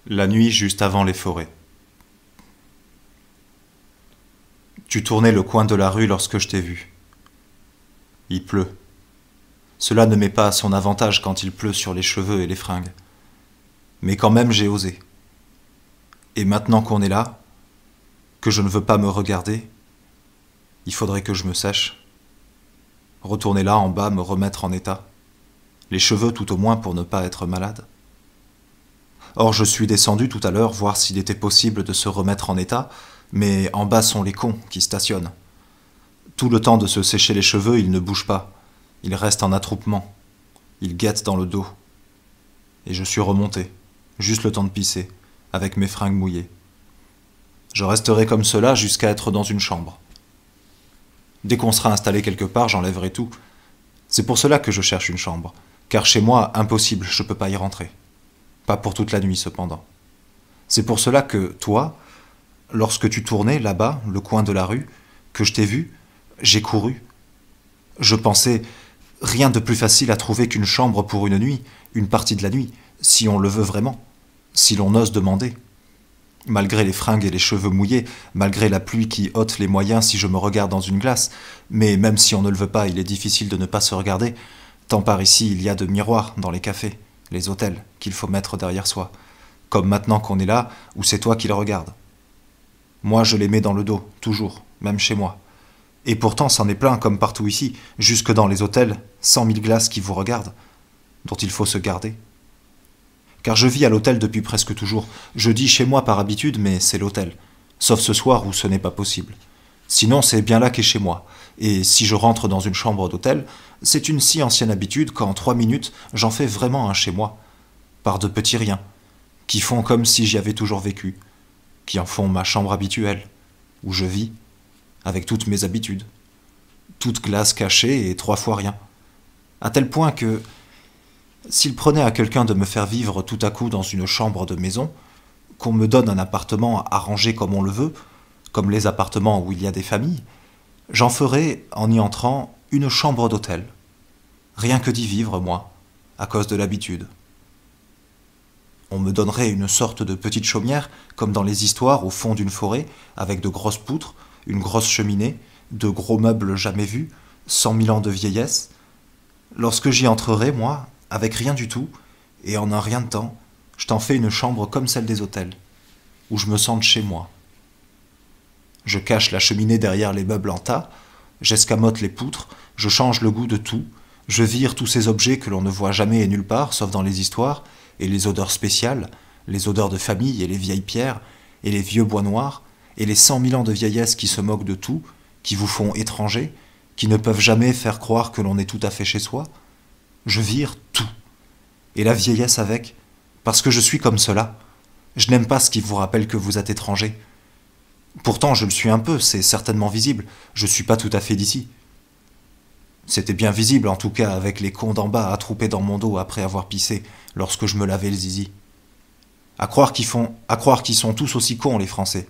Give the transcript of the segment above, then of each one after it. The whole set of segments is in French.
La nuit juste avant les forêts. Tu tournais le coin de la rue lorsque je t'ai vu. Il pleut. Cela ne met pas à son avantage quand il pleut sur les cheveux et les fringues. Mais quand même j'ai osé. Et maintenant qu'on est là, que je ne veux pas me regarder, il faudrait que je me sèche. Retourner là en bas, me remettre en état. Les cheveux tout au moins pour ne pas être malade. Or je suis descendu tout à l'heure voir s'il était possible de se remettre en état, mais en bas sont les cons qui stationnent. Tout le temps de se sécher les cheveux, ils ne bougent pas. Ils restent en attroupement. Ils guettent dans le dos. Et je suis remonté, juste le temps de pisser, avec mes fringues mouillées. Je resterai comme cela jusqu'à être dans une chambre. Dès qu'on sera installé quelque part, j'enlèverai tout. C'est pour cela que je cherche une chambre, car chez moi, impossible, je ne peux pas y rentrer. Pas pour toute la nuit cependant. C'est pour cela que, toi, lorsque tu tournais là-bas, le coin de la rue, que je t'ai vu, j'ai couru. Je pensais, rien de plus facile à trouver qu'une chambre pour une nuit, une partie de la nuit, si on le veut vraiment, si l'on ose demander. Malgré les fringues et les cheveux mouillés, malgré la pluie qui ôte les moyens si je me regarde dans une glace, mais même si on ne le veut pas, il est difficile de ne pas se regarder, tant par ici il y a de miroirs dans les cafés, les hôtels, qu'il faut mettre derrière soi, comme maintenant qu'on est là, où c'est toi qui le regardes. Moi je les mets dans le dos, toujours, même chez moi. Et pourtant c'en est plein comme partout ici, jusque dans les hôtels, 100 000 glaces qui vous regardent, dont il faut se garder. Car je vis à l'hôtel depuis presque toujours. Je dis chez moi par habitude, mais c'est l'hôtel. Sauf ce soir où ce n'est pas possible. Sinon, c'est bien là qu'est chez moi. Et si je rentre dans une chambre d'hôtel, c'est une si ancienne habitude qu'en 3 minutes, j'en fais vraiment un chez moi. Par de petits riens, qui font comme si j'y avais toujours vécu, qui en font ma chambre habituelle, où je vis, avec toutes mes habitudes. Toute glace cachée et 3 fois rien. À tel point que, s'il prenait à quelqu'un de me faire vivre tout à coup dans une chambre de maison, qu'on me donne un appartement arrangé comme on le veut, comme les appartements où il y a des familles, j'en ferais, en y entrant, une chambre d'hôtel. Rien que d'y vivre, moi, à cause de l'habitude. On me donnerait une sorte de petite chaumière, comme dans les histoires au fond d'une forêt, avec de grosses poutres, une grosse cheminée, de gros meubles jamais vus, 100 000 ans de vieillesse. Lorsque j'y entrerai, moi, avec rien du tout, et en un rien de temps, je t'en fais une chambre comme celle des hôtels, où je me sente chez moi. Je cache la cheminée derrière les meubles en tas, j'escamote les poutres, je change le goût de tout, je vire tous ces objets que l'on ne voit jamais et nulle part, sauf dans les histoires, et les odeurs spéciales, les odeurs de famille et les vieilles pierres, et les vieux bois noirs, et les 100 000 ans de vieillesse qui se moquent de tout, qui vous font étrangers, qui ne peuvent jamais faire croire que l'on est tout à fait chez soi. Je vire tout. Et la vieillesse avec, parce que je suis comme cela. Je n'aime pas ce qui vous rappelle que vous êtes étranger. Pourtant, je le suis un peu, c'est certainement visible. Je ne suis pas tout à fait d'ici. C'était bien visible, en tout cas, avec les cons d'en bas attroupés dans mon dos après avoir pissé, lorsque je me lavais le zizi. À croire qu'ils sont tous aussi cons, les Français.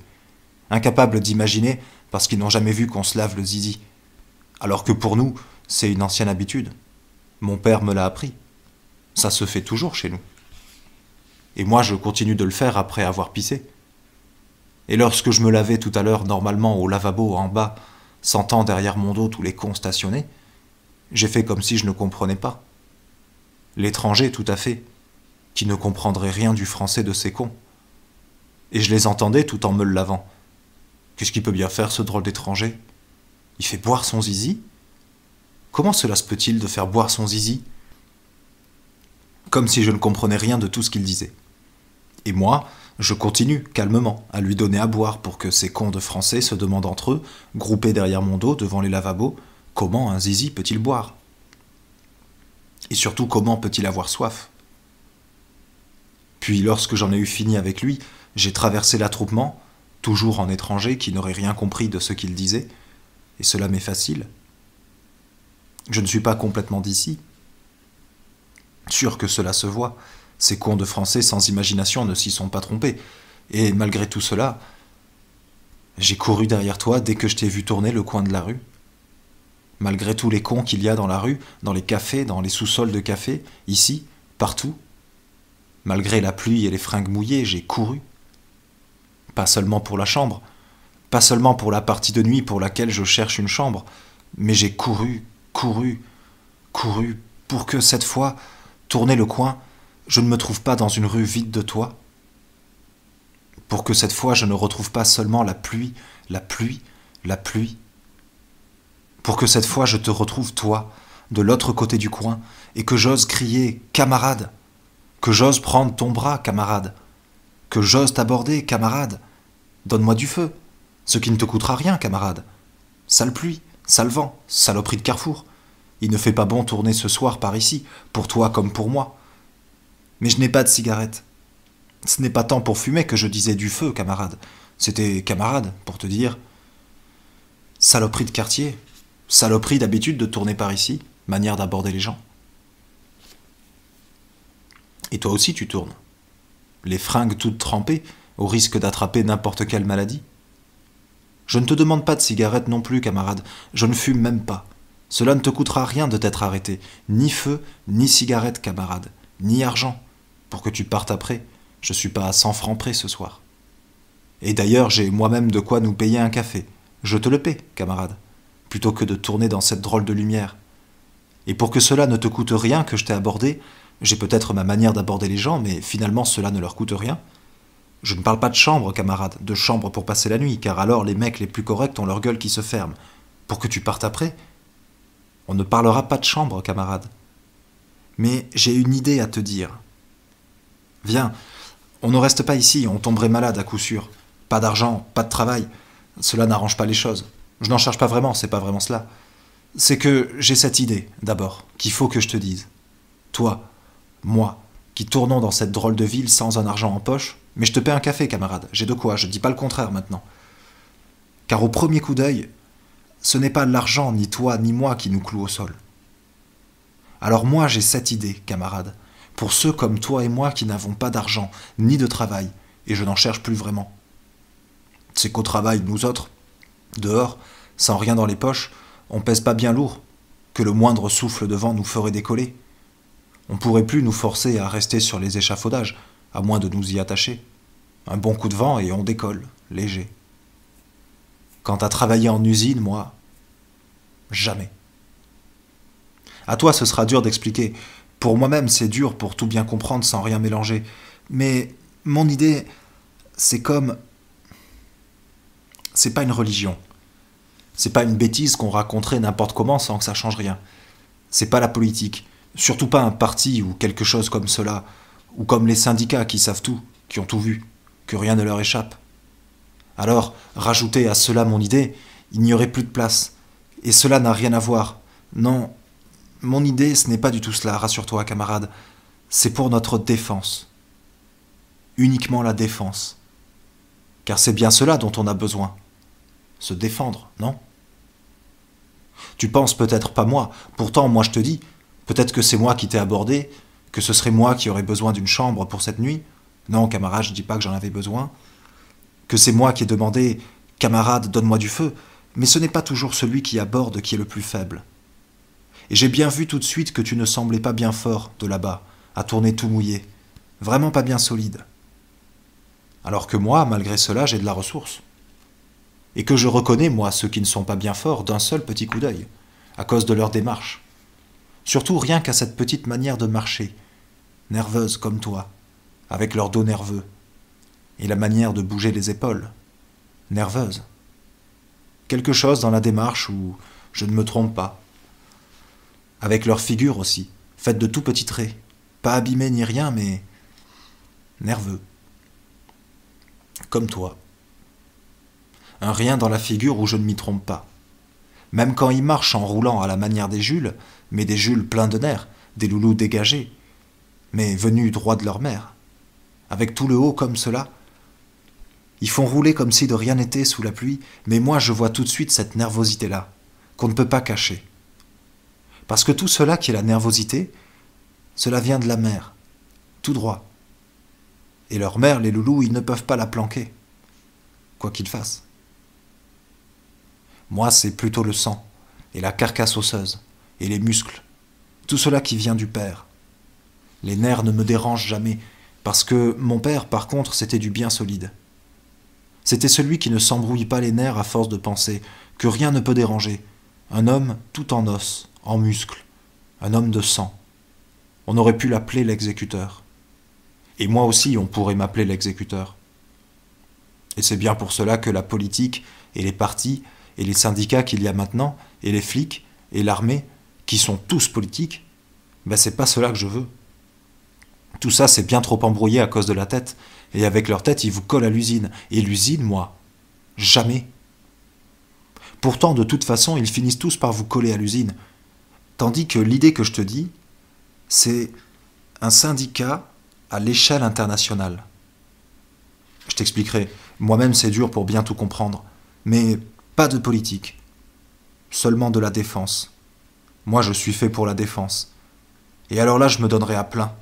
Incapables d'imaginer, parce qu'ils n'ont jamais vu qu'on se lave le zizi. Alors que pour nous, c'est une ancienne habitude. Mon père me l'a appris. Ça se fait toujours chez nous. Et moi, je continue de le faire après avoir pissé. Et lorsque je me lavais tout à l'heure normalement au lavabo en bas, sentant derrière mon dos tous les cons stationnés, j'ai fait comme si je ne comprenais pas. L'étranger, tout à fait, qui ne comprendrait rien du français de ces cons. Et je les entendais tout en me le lavant. Qu'est-ce qu'il peut bien faire, ce drôle d'étranger? Il fait boire son zizi? Comment cela se peut-il de faire boire son zizi? Comme si je ne comprenais rien de tout ce qu'il disait. Et moi, je continue, calmement, à lui donner à boire pour que ces cons de Français se demandent entre eux, groupés derrière mon dos devant les lavabos, comment un zizi peut-il boire? Et surtout, comment peut-il avoir soif? Puis, lorsque j'en ai eu fini avec lui, j'ai traversé l'attroupement, toujours en étranger qui n'aurait rien compris de ce qu'il disait, et cela m'est facile. Je ne suis pas complètement d'ici. Sûr que cela se voit, ces cons de Français sans imagination ne s'y sont pas trompés, et malgré tout cela, j'ai couru derrière toi dès que je t'ai vu tourner le coin de la rue. Malgré tous les cons qu'il y a dans la rue, dans les cafés, dans les sous-sols de café, ici, partout. Malgré la pluie et les fringues mouillées, j'ai couru. Pas seulement pour la chambre, pas seulement pour la partie de nuit pour laquelle je cherche une chambre, mais j'ai couru, couru, couru, pour que cette fois, tourner le coin, je ne me trouve pas dans une rue vide de toi. Pour que cette fois, je ne retrouve pas seulement la pluie, la pluie, la pluie. Pour que cette fois, je te retrouve toi, de l'autre côté du coin, et que j'ose crier « Camarade !» Que j'ose prendre ton bras, camarade. Que j'ose t'aborder, camarade. Donne-moi du feu, ce qui ne te coûtera rien, camarade. Sale pluie, sale vent, saloperie de carrefour. Il ne fait pas bon tourner ce soir par ici, pour toi comme pour moi. Mais je n'ai pas de cigarette. Ce n'est pas tant pour fumer que je disais du feu, camarade. C'était camarade, pour te dire. Saloperie de quartier, saloperie d'habitude de tourner par ici, manière d'aborder les gens. Et toi aussi tu tournes. Les fringues toutes trempées, au risque d'attraper n'importe quelle maladie. Je ne te demande pas de cigarette non plus, camarade. Je ne fume même pas. Cela ne te coûtera rien de t'être arrêté. Ni feu, ni cigarette, camarade. Ni argent. Pour que tu partes après. Je suis pas à 100 francs près ce soir. Et d'ailleurs, j'ai moi-même de quoi nous payer un café. Je te le paie, camarade. Plutôt que de tourner dans cette drôle de lumière. Et pour que cela ne te coûte rien que je t'ai abordé, j'ai peut-être ma manière d'aborder les gens, mais finalement cela ne leur coûte rien. Je ne parle pas de chambre, camarade, de chambre pour passer la nuit, car alors les mecs les plus corrects ont leur gueule qui se ferme. Pour que tu partes après, on ne parlera pas de chambre, camarade. Mais j'ai une idée à te dire. Viens, on ne reste pas ici, on tomberait malade à coup sûr. Pas d'argent, pas de travail, cela n'arrange pas les choses. Je n'en cherche pas vraiment, c'est pas vraiment cela. C'est que j'ai cette idée, d'abord, qu'il faut que je te dise. Toi, moi, qui tournons dans cette drôle de ville sans un argent en poche, mais je te paie un café, camarade, j'ai de quoi, je dis pas le contraire maintenant. Car au premier coup d'œil, ce n'est pas l'argent, ni toi, ni moi qui nous cloue au sol. Alors moi j'ai cette idée, camarade, pour ceux comme toi et moi qui n'avons pas d'argent, ni de travail, et je n'en cherche plus vraiment. C'est qu'au travail, nous autres, dehors, sans rien dans les poches, on pèse pas bien lourd, que le moindre souffle de vent nous ferait décoller. On pourrait plus nous forcer à rester sur les échafaudages, à moins de nous y attacher. Un bon coup de vent et on décolle, léger. Quant à travailler en usine, moi, jamais. À toi, ce sera dur d'expliquer. Pour moi-même, c'est dur pour tout bien comprendre sans rien mélanger. Mais mon idée, c'est comme... C'est pas une religion. C'est pas une bêtise qu'on raconterait n'importe comment sans que ça change rien. C'est pas la politique. Surtout pas un parti ou quelque chose comme cela, ou comme les syndicats qui savent tout, qui ont tout vu, que rien ne leur échappe. Alors, rajouter à cela mon idée, il n'y aurait plus de place. Et cela n'a rien à voir. Non, mon idée, ce n'est pas du tout cela, rassure-toi, camarade. C'est pour notre défense. Uniquement la défense. Car c'est bien cela dont on a besoin. Se défendre, non? Tu penses peut-être pas moi, pourtant moi je te dis, peut-être que c'est moi qui t'ai abordé, que ce serait moi qui aurais besoin d'une chambre pour cette nuit. Non, camarade, je dis pas que j'en avais besoin. Que c'est moi qui ai demandé « Camarade, donne-moi du feu », mais ce n'est pas toujours celui qui aborde qui est le plus faible. Et j'ai bien vu tout de suite que tu ne semblais pas bien fort de là-bas, à tourner tout mouillé, vraiment pas bien solide. Alors que moi, malgré cela, j'ai de la ressource. Et que je reconnais, moi, ceux qui ne sont pas bien forts d'un seul petit coup d'œil, à cause de leur démarche. Surtout rien qu'à cette petite manière de marcher, nerveuse comme toi, avec leur dos nerveux, et la manière de bouger les épaules, nerveuse. Quelque chose dans la démarche où je ne me trompe pas. Avec leur figure aussi, faite de tout petits traits, pas abîmés ni rien, mais nerveux. Comme toi. Un rien dans la figure où je ne m'y trompe pas. Même quand ils marchent en roulant à la manière des Jules, mais des Jules pleins de nerfs, des loulous dégagés, mais venus droit de leur mère, avec tout le haut comme cela. Ils font rouler comme si de rien n'était sous la pluie, mais moi je vois tout de suite cette nervosité-là, qu'on ne peut pas cacher. Parce que tout cela qui est la nervosité, cela vient de la mer, tout droit. Et leur mère, les loulous, ils ne peuvent pas la planquer, quoi qu'ils fassent. Moi, c'est plutôt le sang, et la carcasse osseuse, et les muscles, tout cela qui vient du père. Les nerfs ne me dérangent jamais, Parce que mon père, par contre, c'était du bien solide. C'était celui qui ne s'embrouille pas les nerfs à force de penser, que rien ne peut déranger. Un homme tout en os, en muscles, un homme de sang. On aurait pu l'appeler l'exécuteur. Et moi aussi, on pourrait m'appeler l'exécuteur. Et c'est bien pour cela que la politique, et les partis, et les syndicats qu'il y a maintenant, et les flics, et l'armée, qui sont tous politiques, ben c'est pas cela que je veux. Tout ça, c'est bien trop embrouillé à cause de la tête, et avec leur tête, ils vous collent à l'usine. Et l'usine, moi, jamais. Pourtant, de toute façon, ils finissent tous par vous coller à l'usine. Tandis que l'idée que je te dis, c'est un syndicat à l'échelle internationale. Je t'expliquerai. Moi-même, c'est dur pour bien tout comprendre. Mais pas de politique. Seulement de la défense. Moi, je suis fait pour la défense. Et alors là, je me donnerai à plein.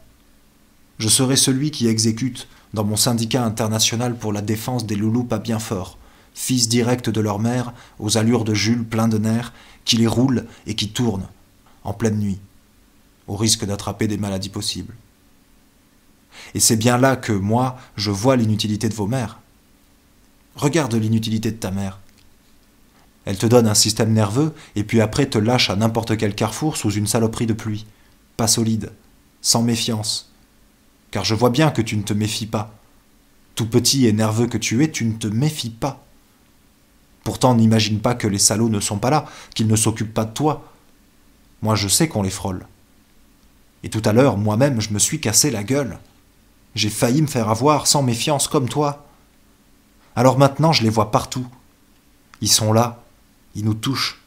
Je serai celui qui exécute dans mon syndicat international pour la défense des loulous pas bien forts, fils directs de leur mère, aux allures de Jules plein de nerfs, qui les roulent et qui tournent, en pleine nuit, au risque d'attraper des maladies possibles. Et c'est bien là que, moi, je vois l'inutilité de vos mères. Regarde l'inutilité de ta mère. Elle te donne un système nerveux, et puis après te lâche à n'importe quel carrefour sous une saloperie de pluie, pas solide, sans méfiance. Car je vois bien que tu ne te méfies pas. Tout petit et nerveux que tu es, tu ne te méfies pas. Pourtant, n'imagine pas que les salauds ne sont pas là, qu'ils ne s'occupent pas de toi. Moi, je sais qu'on les frôle. Et tout à l'heure, moi-même, je me suis cassé la gueule. J'ai failli me faire avoir sans méfiance comme toi. Alors maintenant, je les vois partout. Ils sont là, ils nous touchent.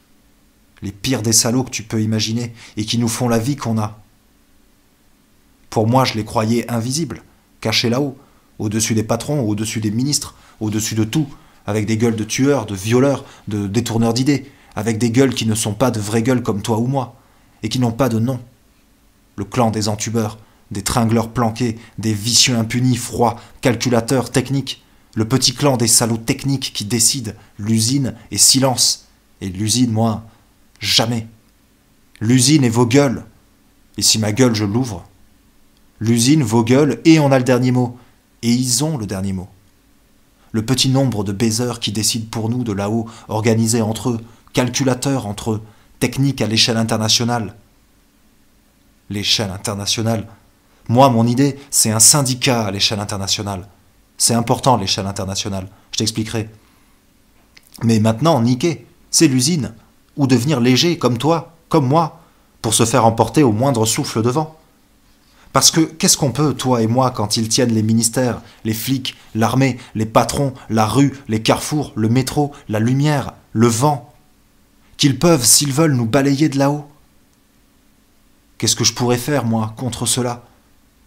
Les pires des salauds que tu peux imaginer, et qui nous font la vie qu'on a. Pour moi, je les croyais invisibles, cachés là-haut, au-dessus des patrons, au-dessus des ministres, au-dessus de tout, avec des gueules de tueurs, de violeurs, de détourneurs d'idées, avec des gueules qui ne sont pas de vraies gueules comme toi ou moi, et qui n'ont pas de nom. Le clan des entubeurs, des tringleurs planqués, des vicieux impunis, froids, calculateurs, techniques, le petit clan des salauds techniques qui décident, l'usine et silence. Et l'usine, moi, jamais. L'usine et vos gueules. Et si ma gueule, je l'ouvre, l'usine, vos gueules, et on a le dernier mot. Et ils ont le dernier mot. Le petit nombre de baiseurs qui décident pour nous de là-haut, organisés entre eux, calculateurs entre eux, techniques à l'échelle internationale. L'échelle internationale. Moi, mon idée, c'est un syndicat à l'échelle internationale. C'est important, l'échelle internationale. Je t'expliquerai. Mais maintenant, niquer, c'est l'usine. Ou devenir léger, comme toi, comme moi, pour se faire emporter au moindre souffle de vent. Parce que qu'est-ce qu'on peut, toi et moi, quand ils tiennent les ministères, les flics, l'armée, les patrons, la rue, les carrefours, le métro, la lumière, le vent, qu'ils peuvent, s'ils veulent, nous balayer de là-haut? Qu'est-ce que je pourrais faire, moi, contre cela,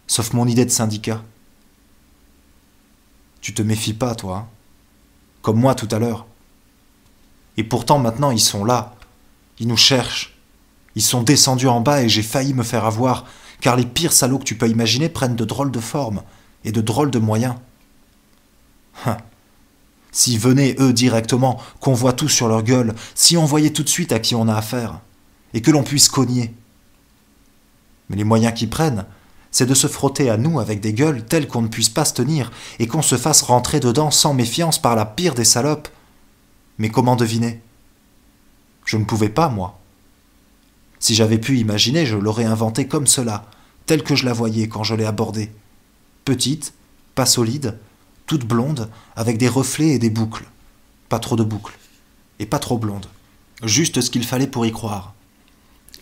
sauf mon idée de syndicat? Tu te méfies pas, toi, hein? Comme moi tout à l'heure. Et pourtant, maintenant, ils sont là. Ils nous cherchent. Ils sont descendus en bas et j'ai failli me faire avoir, car les pires salauds que tu peux imaginer prennent de drôles de formes et de drôles de moyens. S'ils venaient, eux, directement, qu'on voit tout sur leur gueule, si on voyait tout de suite à qui on a affaire, et que l'on puisse cogner. Mais les moyens qu'ils prennent, c'est de se frotter à nous avec des gueules telles qu'on ne puisse pas se tenir, et qu'on se fasse rentrer dedans sans méfiance par la pire des salopes. Mais comment deviner? Je ne pouvais pas, moi. Si j'avais pu imaginer, je l'aurais inventée comme cela, telle que je la voyais quand je l'ai abordée. Petite, pas solide, toute blonde, avec des reflets et des boucles. Pas trop de boucles. Et pas trop blonde. Juste ce qu'il fallait pour y croire.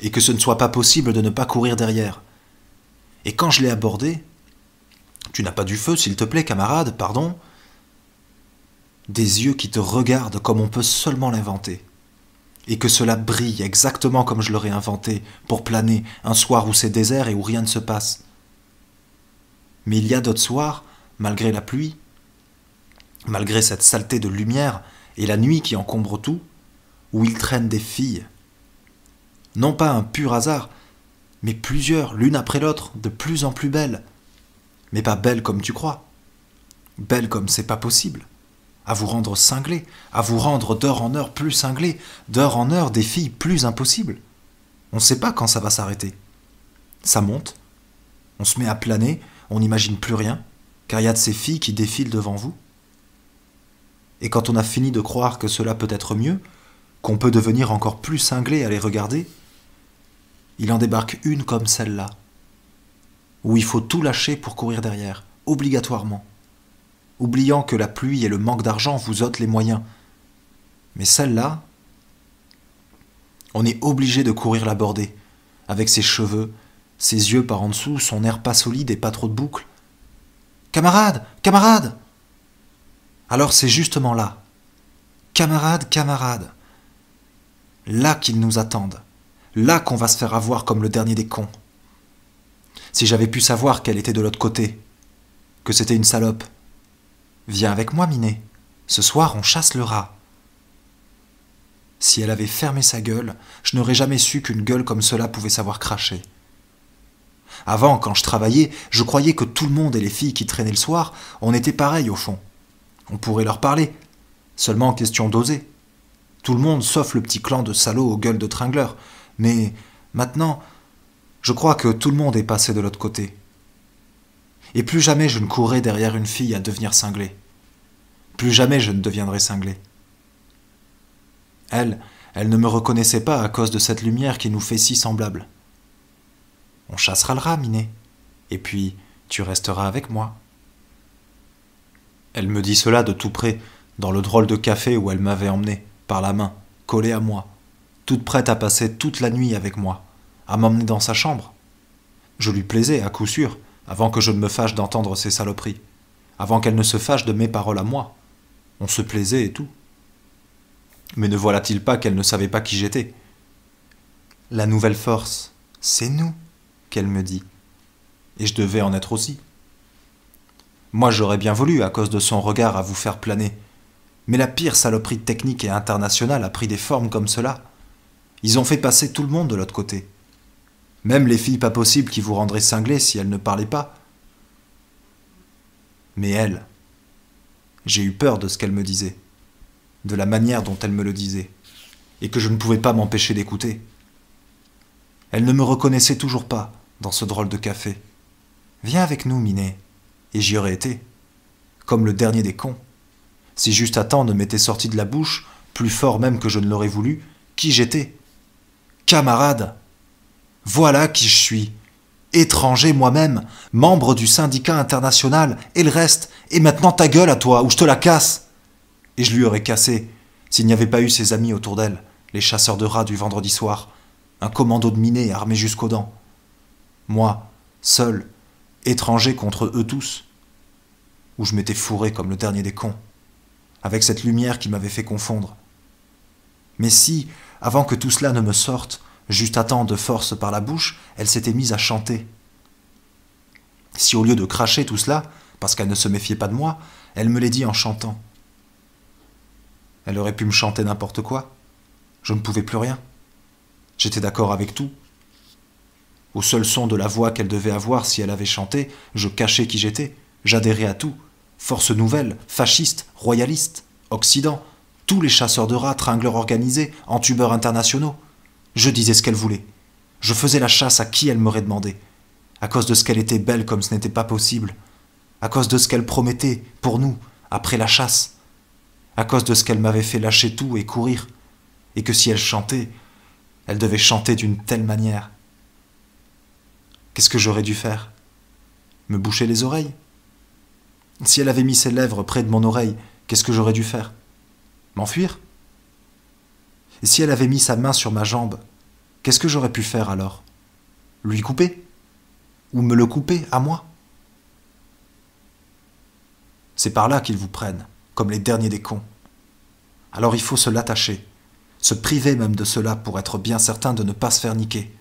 Et que ce ne soit pas possible de ne pas courir derrière. Et quand je l'ai abordée, tu n'as pas du feu, s'il te plaît, camarade, pardon. Des yeux qui te regardent comme on peut seulement l'inventer. Et que cela brille exactement comme je l'aurais inventé, pour planer un soir où c'est désert et où rien ne se passe. Mais il y a d'autres soirs, malgré la pluie, malgré cette saleté de lumière et la nuit qui encombre tout, où il traîne des filles. Non pas un pur hasard, mais plusieurs, l'une après l'autre, de plus en plus belles. Mais pas belles comme tu crois. Belles comme c'est pas possible. À vous rendre cinglés, à vous rendre d'heure en heure plus cinglés, d'heure en heure des filles plus impossibles. On ne sait pas quand ça va s'arrêter. Ça monte, on se met à planer, on n'imagine plus rien, car il y a de ces filles qui défilent devant vous. Et quand on a fini de croire que cela peut être mieux, qu'on peut devenir encore plus cinglé à les regarder, il en débarque une comme celle-là, où il faut tout lâcher pour courir derrière, obligatoirement, oubliant que la pluie et le manque d'argent vous ôtent les moyens. Mais celle-là, on est obligé de courir l'aborder, avec ses cheveux, ses yeux par en dessous, son air pas solide et pas trop de boucles. « Camarade, camarade !» Alors c'est justement là, camarade, camarade, là qu'ils nous attendent, là qu'on va se faire avoir comme le dernier des cons. Si j'avais pu savoir qu'elle était de l'autre côté, que c'était une salope. Viens avec moi, Minet, ce soir on chasse le rat. Si elle avait fermé sa gueule, je n'aurais jamais su qu'une gueule comme cela pouvait savoir cracher. Avant, quand je travaillais, je croyais que tout le monde et les filles qui traînaient le soir, on était pareil au fond. On pourrait leur parler, seulement question d'oser. Tout le monde sauf le petit clan de salauds aux gueules de tringleurs. Mais maintenant, je crois que tout le monde est passé de l'autre côté. Et plus jamais je ne courrai derrière une fille à devenir cinglé. Plus jamais je ne deviendrai cinglé. Elle ne me reconnaissait pas à cause de cette lumière qui nous fait si semblables. On chassera le rat, Minet, et puis tu resteras avec moi. Elle me dit cela de tout près, dans le drôle de café où elle m'avait emmené, par la main, collée à moi, toute prête à passer toute la nuit avec moi, à m'emmener dans sa chambre. Je lui plaisais, à coup sûr, avant que je ne me fâche d'entendre ses saloperies, avant qu'elle ne se fâche de mes paroles à moi. On se plaisait et tout. Mais ne voilà-t-il pas qu'elle ne savait pas qui j'étais? La nouvelle force, c'est nous, qu'elle me dit. Et je devais en être aussi. Moi j'aurais bien voulu, à cause de son regard, à vous faire planer. Mais la pire saloperie technique et internationale a pris des formes comme cela. Ils ont fait passer tout le monde de l'autre côté. Même les filles pas possibles qui vous rendraient cinglés si elles ne parlaient pas. Mais elle, j'ai eu peur de ce qu'elle me disait, de la manière dont elle me le disait, et que je ne pouvais pas m'empêcher d'écouter. Elle ne me reconnaissait toujours pas dans ce drôle de café. Viens avec nous, Minet. Et j'y aurais été, comme le dernier des cons. Si juste à temps ne m'était sorti de la bouche, plus fort même que je ne l'aurais voulu, qui j'étais? Camarade! Voilà qui je suis. Étranger moi-même, membre du syndicat international, et le reste, et maintenant ta gueule à toi, ou je te la casse! Et je lui aurais cassé, s'il n'y avait pas eu ses amis autour d'elle, les chasseurs de rats du vendredi soir, un commando de minés armé jusqu'aux dents. Moi, seul, étranger contre eux tous, où je m'étais fourré comme le dernier des cons, avec cette lumière qui m'avait fait confondre. Mais si, avant que tout cela ne me sorte, juste à temps de force par la bouche, elle s'était mise à chanter. Si au lieu de cracher tout cela, parce qu'elle ne se méfiait pas de moi, elle me l'ait dit en chantant. Elle aurait pu me chanter n'importe quoi. Je ne pouvais plus rien. J'étais d'accord avec tout. Au seul son de la voix qu'elle devait avoir si elle avait chanté, je cachais qui j'étais, j'adhérais à tout. Force nouvelle, fasciste, royaliste, Occident, tous les chasseurs de rats, tringleurs organisés, entubeurs internationaux. Je disais ce qu'elle voulait. Je faisais la chasse à qui elle m'aurait demandé. À cause de ce qu'elle était belle comme ce n'était pas possible. À cause de ce qu'elle promettait, pour nous, après la chasse. À cause de ce qu'elle m'avait fait lâcher tout et courir. Et que si elle chantait, elle devait chanter d'une telle manière. Qu'est-ce que j'aurais dû faire? Me boucher les oreilles? Si elle avait mis ses lèvres près de mon oreille, qu'est-ce que j'aurais dû faire? M'enfuir? Et si elle avait mis sa main sur ma jambe, qu'est-ce que j'aurais pu faire alors? Lui couper? Ou me le couper à moi? C'est par là qu'ils vous prennent, comme les derniers des cons. Alors il faut se l'attacher, se priver même de cela pour être bien certain de ne pas se faire niquer.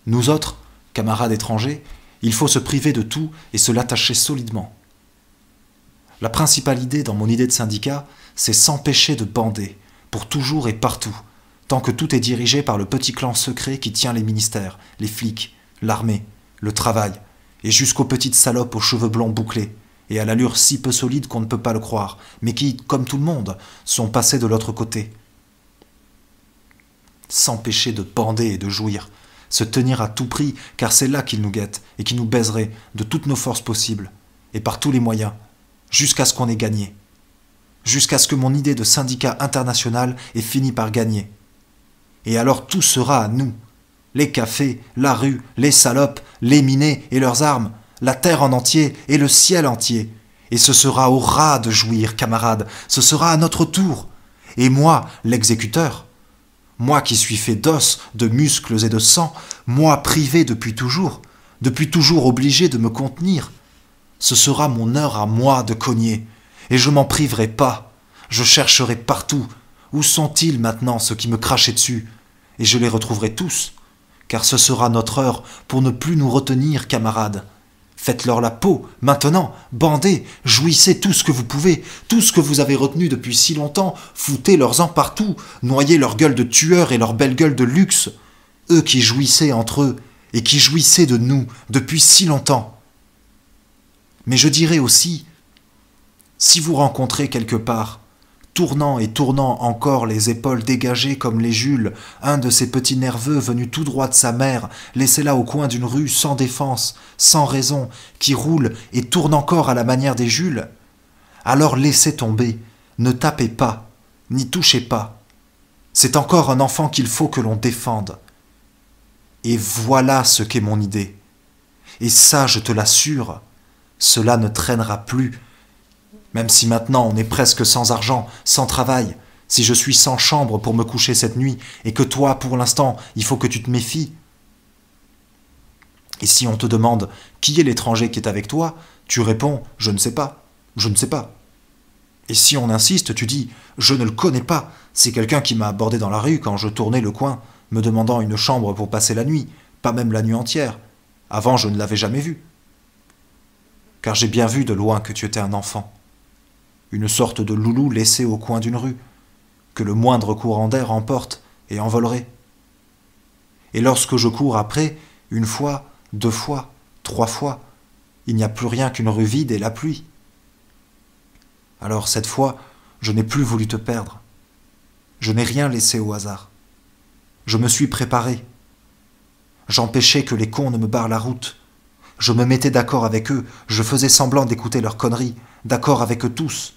Nous autres, camarades étrangers, il faut se priver de tout et se l'attacher solidement. La principale idée dans mon idée de syndicat, c'est s'empêcher de bander, pour toujours et partout, tant que tout est dirigé par le petit clan secret qui tient les ministères, les flics, l'armée, le travail, et jusqu'aux petites salopes aux cheveux blonds bouclés, et à l'allure si peu solide qu'on ne peut pas le croire, mais qui, comme tout le monde, sont passés de l'autre côté. S'empêcher de bander et de jouir, se tenir à tout prix, car c'est là qu'il nous guette et qui nous baiserait de toutes nos forces possibles, et par tous les moyens, jusqu'à ce qu'on ait gagné. Jusqu'à ce que mon idée de syndicat international ait fini par gagner. Et alors tout sera à nous. Les cafés, la rue, les salopes, les minés et leurs armes, la terre en entier et le ciel entier. Et ce sera aux rats de jouir, camarades, ce sera à notre tour. Et moi, l'exécuteur, moi qui suis fait d'os, de muscles et de sang, moi privé depuis toujours obligé de me contenir, ce sera mon heure à moi de cogner, et je m'en priverai pas, je chercherai partout, où sont-ils maintenant ceux qui me crachaient dessus, et je les retrouverai tous, car ce sera notre heure pour ne plus nous retenir, camarades. Faites-leur la peau, maintenant, bandez, jouissez tout ce que vous pouvez, tout ce que vous avez retenu depuis si longtemps, foutez-leur-en partout, noyez leur gueule de tueurs et leur belle gueule de luxe, eux qui jouissaient entre eux, et qui jouissaient de nous depuis si longtemps. Mais je dirais aussi, si vous rencontrez quelque part, tournant et tournant encore les épaules dégagées comme les Jules, un de ces petits nerveux venus tout droit de sa mère, laissé là au coin d'une rue sans défense, sans raison, qui roule et tourne encore à la manière des Jules, alors laissez tomber, ne tapez pas, n'y touchez pas. C'est encore un enfant qu'il faut que l'on défende. Et voilà ce qu'est mon idée. Et ça, je te l'assure, cela ne traînera plus. Même si maintenant on est presque sans argent, sans travail, si je suis sans chambre pour me coucher cette nuit, et que toi, pour l'instant, il faut que tu te méfies. Et si on te demande qui est l'étranger qui est avec toi, tu réponds « je ne sais pas, je ne sais pas ». Et si on insiste, tu dis « je ne le connais pas, c'est quelqu'un qui m'a abordé dans la rue quand je tournais le coin, me demandant une chambre pour passer la nuit, pas même la nuit entière. Avant, je ne l'avais jamais vu. Car j'ai bien vu de loin que tu étais un enfant. Une sorte de loulou laissé au coin d'une rue, que le moindre courant d'air emporte et envolerait. Et lorsque je cours après, une fois, 2 fois, 3 fois, il n'y a plus rien qu'une rue vide et la pluie. Alors cette fois, je n'ai plus voulu te perdre. Je n'ai rien laissé au hasard. Je me suis préparé. J'empêchais que les cons ne me barrent la route. Je me mettais d'accord avec eux, je faisais semblant d'écouter leurs conneries, d'accord avec eux tous,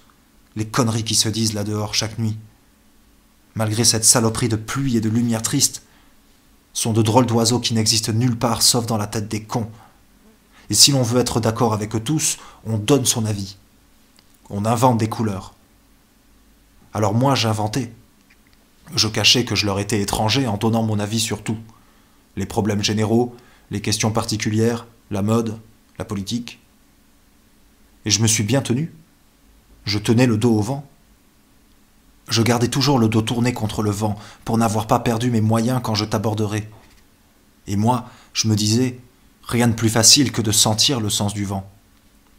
les conneries qui se disent là dehors chaque nuit. Malgré cette saloperie de pluie et de lumière triste, sont de drôles d'oiseaux qui n'existent nulle part sauf dans la tête des cons. Et si l'on veut être d'accord avec eux tous, on donne son avis. On invente des couleurs. Alors moi j'inventais. Je cachais que je leur étais étranger en donnant mon avis sur tout. Les problèmes généraux, les questions particulières, la mode, la politique. Et je me suis bien tenu. Je tenais le dos au vent. Je gardais toujours le dos tourné contre le vent pour n'avoir pas perdu mes moyens quand je t'aborderais. Et moi, je me disais, rien de plus facile que de sentir le sens du vent,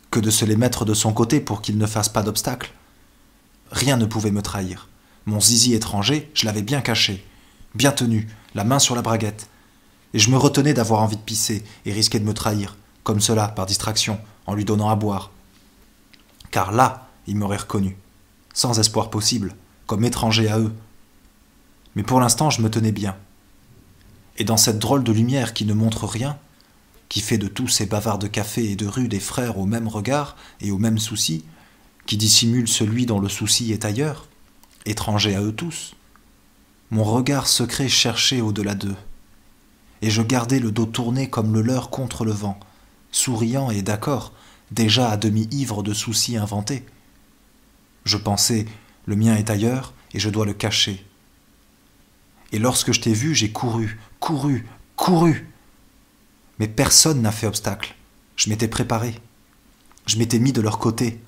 que de se les mettre de son côté pour qu'il ne fasse pas d'obstacle. Rien ne pouvait me trahir. Mon zizi étranger, je l'avais bien caché, bien tenu, la main sur la braguette. Et je me retenais d'avoir envie de pisser et risquer de me trahir, comme cela, par distraction, en lui donnant à boire. Car là, il m'aurait reconnu, sans espoir possible, comme étranger à eux. Mais pour l'instant, je me tenais bien. Et dans cette drôle de lumière qui ne montre rien, qui fait de tous ces bavards de café et de rue des frères au même regard et au même souci, qui dissimule celui dont le souci est ailleurs, étranger à eux tous, mon regard secret cherchait au-delà d'eux. Et je gardais le dos tourné comme le leur contre le vent, souriant et d'accord, déjà à demi ivre de soucis inventés. Je pensais, le mien est ailleurs et je dois le cacher. Et lorsque je t'ai vu, j'ai couru, couru, couru. Mais personne n'a fait obstacle. Je m'étais préparé. Je m'étais mis de leur côté.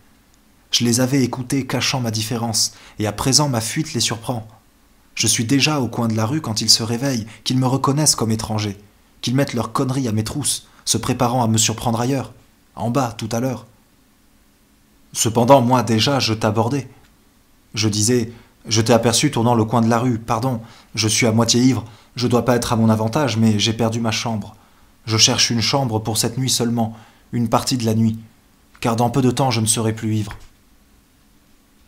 Je les avais écoutés cachant ma différence, et à présent ma fuite les surprend. Je suis déjà au coin de la rue quand ils se réveillent, qu'ils me reconnaissent comme étranger, qu'ils mettent leurs conneries à mes trousses, se préparant à me surprendre ailleurs, en bas, tout à l'heure. Cependant, moi déjà, je t'abordais. Je disais, je t'ai aperçu tournant le coin de la rue, pardon, je suis à moitié ivre, je dois pas être à mon avantage, mais j'ai perdu ma chambre. Je cherche une chambre pour cette nuit seulement, une partie de la nuit, car dans peu de temps je ne serai plus ivre.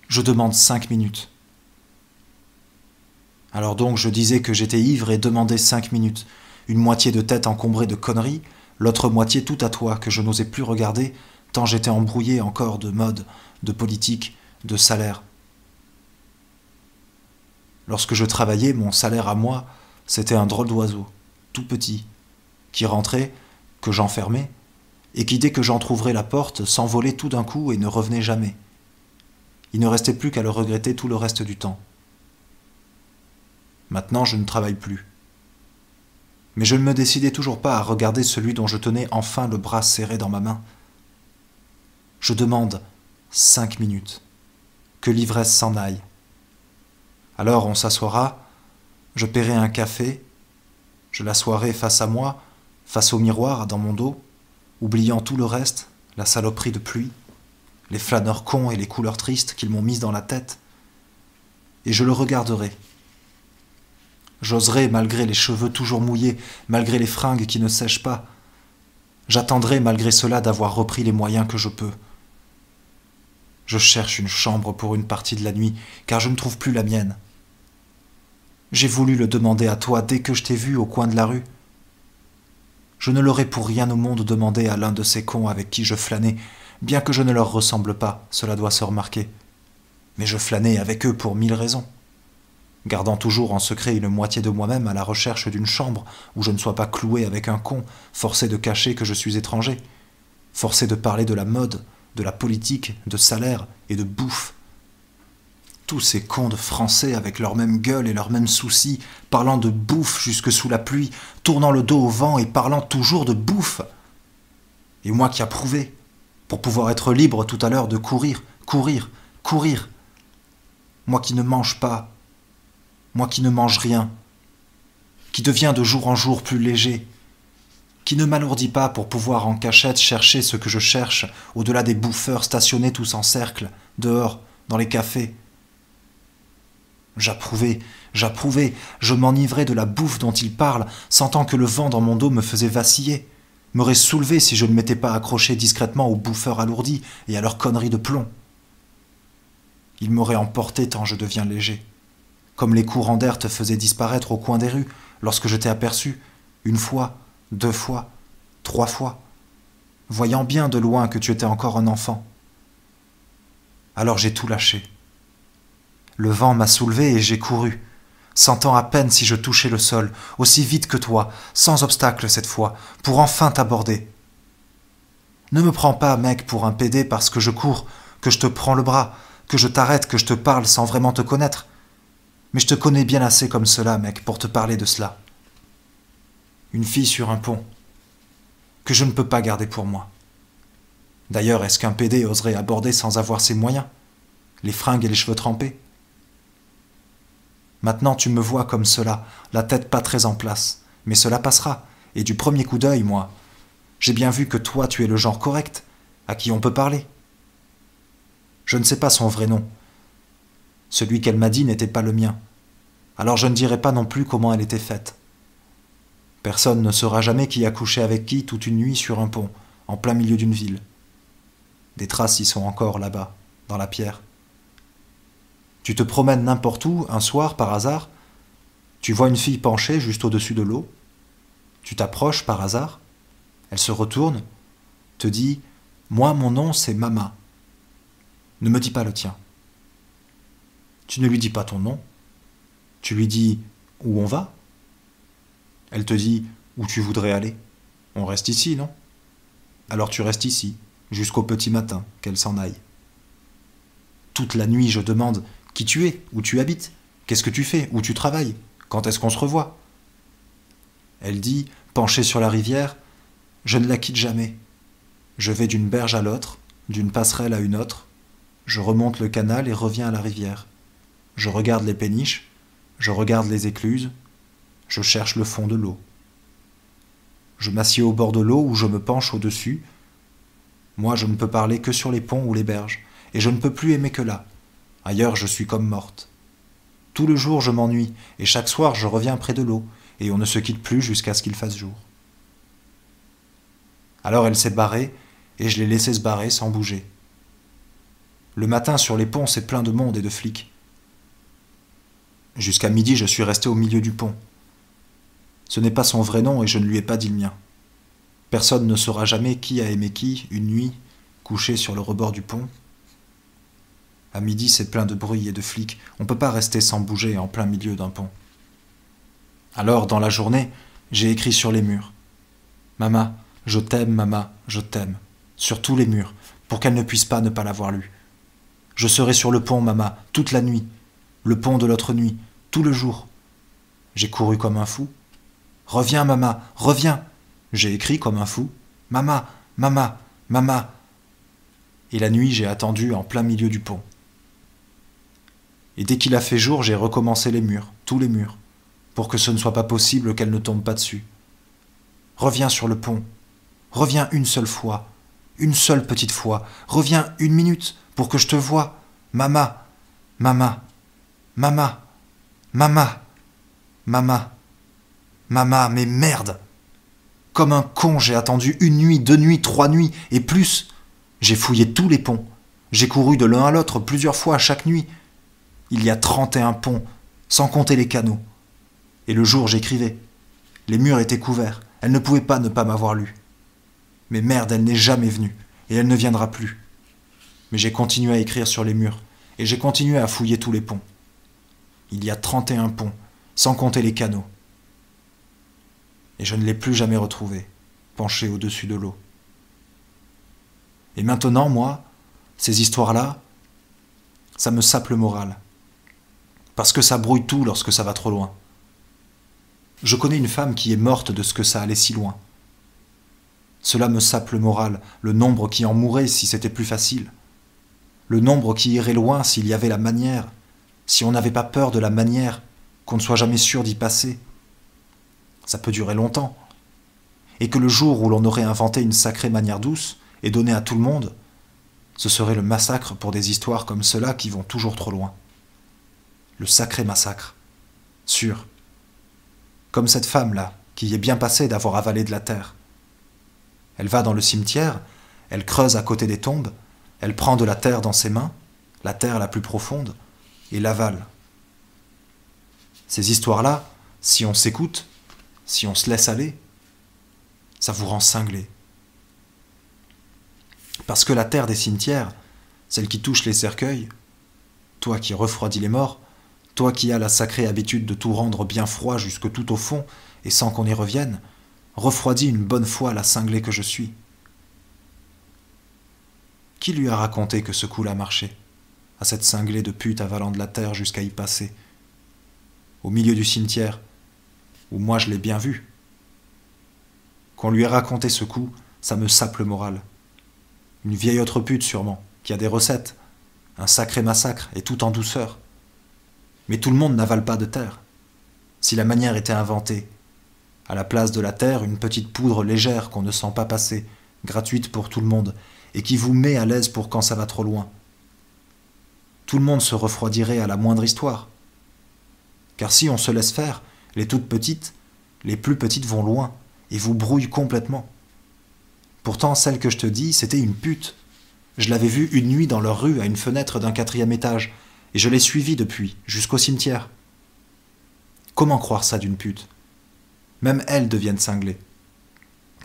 Je demande 5 minutes. Alors donc je disais que j'étais ivre et demandais 5 minutes. une moitié de tête encombrée de conneries, l'autre moitié tout à toi que je n'osais plus regarder, tant j'étais embrouillé encore de mode, de politique, de salaire. Lorsque je travaillais, mon salaire à moi, c'était un drôle d'oiseau, tout petit, qui rentrait, que j'enfermais, et qui, dès que j'entr'ouvrais la porte, s'envolait tout d'un coup et ne revenait jamais. Il ne restait plus qu'à le regretter tout le reste du temps. Maintenant, je ne travaille plus. Mais je ne me décidais toujours pas à regarder celui dont je tenais enfin le bras serré dans ma main. Je demande 5 minutes, que l'ivresse s'en aille. Alors on s'assoira, je paierai un café, je l'assoirai face à moi, face au miroir dans mon dos, oubliant tout le reste, la saloperie de pluie, les flâneurs cons et les couleurs tristes qu'ils m'ont mises dans la tête, et je le regarderai. J'oserai, malgré les cheveux toujours mouillés, malgré les fringues qui ne sèchent pas. J'attendrai, malgré cela, d'avoir repris les moyens que je peux. Je cherche une chambre pour une partie de la nuit, car je ne trouve plus la mienne. J'ai voulu le demander à toi dès que je t'ai vu au coin de la rue. Je ne l'aurais pour rien au monde demandé à l'un de ces cons avec qui je flânais, bien que je ne leur ressemble pas, cela doit se remarquer. Mais je flânais avec eux pour 1000 raisons, gardant toujours en secret une moitié de moi-même à la recherche d'une chambre où je ne sois pas cloué avec un con, forcé de cacher que je suis étranger, forcé de parler de la mode, de la politique, de salaire et de bouffe. Tous ces cons de Français avec leur même gueule et leurs mêmes soucis, parlant de bouffe jusque sous la pluie, tournant le dos au vent et parlant toujours de bouffe. Et moi qui approuvais, pour pouvoir être libre tout à l'heure de courir, courir, courir. Moi qui ne mange pas, moi qui ne mange rien, qui devient de jour en jour plus léger, qui ne m'alourdit pas pour pouvoir en cachette chercher ce que je cherche au-delà des bouffeurs stationnés tous en cercle, dehors, dans les cafés. J'approuvais, je m'enivrais de la bouffe dont ils parlent, sentant que le vent dans mon dos me faisait vaciller, m'aurait soulevé si je ne m'étais pas accroché discrètement aux bouffeurs alourdis et à leurs conneries de plomb. Ils m'auraient emporté tant je deviens léger, comme les courants d'air te faisaient disparaître au coin des rues lorsque je t'ai aperçu, 1 fois, 2 fois, 3 fois, voyant bien de loin que tu étais encore un enfant. Alors j'ai tout lâché. Le vent m'a soulevé et j'ai couru, sentant à peine si je touchais le sol, aussi vite que toi, sans obstacle cette fois, pour enfin t'aborder. Ne me prends pas, mec, pour un pédé parce que je cours, que je te prends le bras, que je t'arrête, que je te parle sans vraiment te connaître. Mais je te connais bien assez comme cela, mec, pour te parler de cela. Une fille sur un pont, que je ne peux pas garder pour moi. D'ailleurs, est-ce qu'un pédé oserait aborder sans avoir ses moyens, les fringues et les cheveux trempés? Maintenant tu me vois comme cela, la tête pas très en place, mais cela passera, et du premier coup d'œil, moi, j'ai bien vu que toi tu es le genre correct, à qui on peut parler. Je ne sais pas son vrai nom. Celui qu'elle m'a dit n'était pas le mien, alors je ne dirai pas non plus comment elle était faite. Personne ne saura jamais qui a couché avec qui toute une nuit sur un pont, en plein milieu d'une ville. Des traces y sont encore là-bas, dans la pierre. Tu te promènes n'importe où, un soir, par hasard, tu vois une fille penchée juste au-dessus de l'eau, tu t'approches par hasard, elle se retourne, te dit « Moi, mon nom, c'est Mama. Ne me dis pas le tien. » Tu ne lui dis pas ton nom, tu lui dis « Où on va ?» Elle te dit « Où tu voudrais aller. On reste ici, non ?» Alors tu restes ici, jusqu'au petit matin, qu'elle s'en aille. Toute la nuit, je demande qui tu es, où tu habites, qu'est-ce que tu fais, où tu travailles, quand est-ce qu'on se revoit. Elle dit, penchée sur la rivière, je ne la quitte jamais. Je vais d'une berge à l'autre, d'une passerelle à une autre, je remonte le canal et reviens à la rivière. Je regarde les péniches, je regarde les écluses, je cherche le fond de l'eau. Je m'assieds au bord de l'eau ou je me penche au-dessus. Moi, je ne peux parler que sur les ponts ou les berges, et je ne peux plus aimer que là. Ailleurs, je suis comme morte. Tout le jour, je m'ennuie, et chaque soir, je reviens près de l'eau, et on ne se quitte plus jusqu'à ce qu'il fasse jour. Alors elle s'est barrée, et je l'ai laissée se barrer sans bouger. Le matin, sur les ponts, c'est plein de monde et de flics. Jusqu'à midi, je suis resté au milieu du pont. Ce n'est pas son vrai nom et je ne lui ai pas dit le mien. Personne ne saura jamais qui a aimé qui, une nuit, couché sur le rebord du pont. À midi, c'est plein de bruit et de flics. On ne peut pas rester sans bouger en plein milieu d'un pont. Alors, dans la journée, j'ai écrit sur les murs. Mama, je t'aime, Mama, je t'aime. Sur tous les murs, pour qu'elle ne puisse pas ne pas l'avoir lu. Je serai sur le pont, Mama, toute la nuit. Le pont de l'autre nuit, tout le jour. J'ai couru comme un fou. Reviens, Mama, reviens. J'ai écrit comme un fou. Mama, Mama, Mama. Et la nuit, j'ai attendu en plein milieu du pont. Et dès qu'il a fait jour, j'ai recommencé les murs, tous les murs, pour que ce ne soit pas possible qu'elle ne tombe pas dessus. Reviens sur le pont. Reviens une seule fois, une seule petite fois. Reviens 1 minute pour que je te voie. Mama, Mama, Mama, Mama, Mama, Mama, mais merde! Comme un con, j'ai attendu 1 nuit, 2 nuits, 3 nuits, et plus. J'ai fouillé tous les ponts. J'ai couru de l'un à l'autre plusieurs fois chaque nuit. Il y a 31 ponts, sans compter les canaux. Et le jour, j'écrivais. Les murs étaient couverts. Elle ne pouvait pas ne pas m'avoir lu. Mais merde, elle n'est jamais venue, et elle ne viendra plus. Mais j'ai continué à écrire sur les murs, et j'ai continué à fouiller tous les ponts. Il y a 31 ponts, sans compter les canaux. Et je ne l'ai plus jamais retrouvée, penchée au-dessus de l'eau. Et maintenant, moi, ces histoires-là, ça me sape le moral. Parce que ça brouille tout lorsque ça va trop loin. Je connais une femme qui est morte de ce que ça allait si loin. Cela me sape le moral, le nombre qui en mourrait si c'était plus facile. Le nombre qui irait loin s'il y avait la manière, si on n'avait pas peur de la manière, qu'on ne soit jamais sûr d'y passer. Ça peut durer longtemps. Et que le jour où l'on aurait inventé une sacrée manière douce et donné à tout le monde, ce serait le massacre pour des histoires comme cela qui vont toujours trop loin. Le sacré massacre. Sûr. Comme cette femme-là, qui y est bien passée d'avoir avalé de la terre. Elle va dans le cimetière, elle creuse à côté des tombes, elle prend de la terre dans ses mains, la terre la plus profonde, et l'avale. Ces histoires-là, si on s'écoute, si on se laisse aller, ça vous rend cinglé. Parce que la terre des cimetières, celle qui touche les cercueils, toi qui refroidis les morts, toi qui as la sacrée habitude de tout rendre bien froid jusque tout au fond, et sans qu'on y revienne, refroidis une bonne fois la cinglée que je suis. Qui lui a raconté que ce coup-là marchait, à cette cinglée de pute avalant de la terre jusqu'à y passer, au milieu du cimetière, où moi je l'ai bien vu. Qu'on lui ait raconté ce coup, ça me sape le moral. Une vieille autre pute sûrement, qui a des recettes, un sacré massacre, et tout en douceur. Mais tout le monde n'avale pas de terre. Si la manière était inventée, à la place de la terre, une petite poudre légère qu'on ne sent pas passer, gratuite pour tout le monde, et qui vous met à l'aise pour quand ça va trop loin. Tout le monde se refroidirait à la moindre histoire. Car si on se laisse faire, les toutes petites, les plus petites vont loin, et vous brouillent complètement. Pourtant, celle que je te dis, c'était une pute. Je l'avais vue une nuit dans leur rue, à une fenêtre d'un 4e étage, et je l'ai suivie depuis, jusqu'au cimetière. Comment croire ça d'une pute? Même elles deviennent cinglées.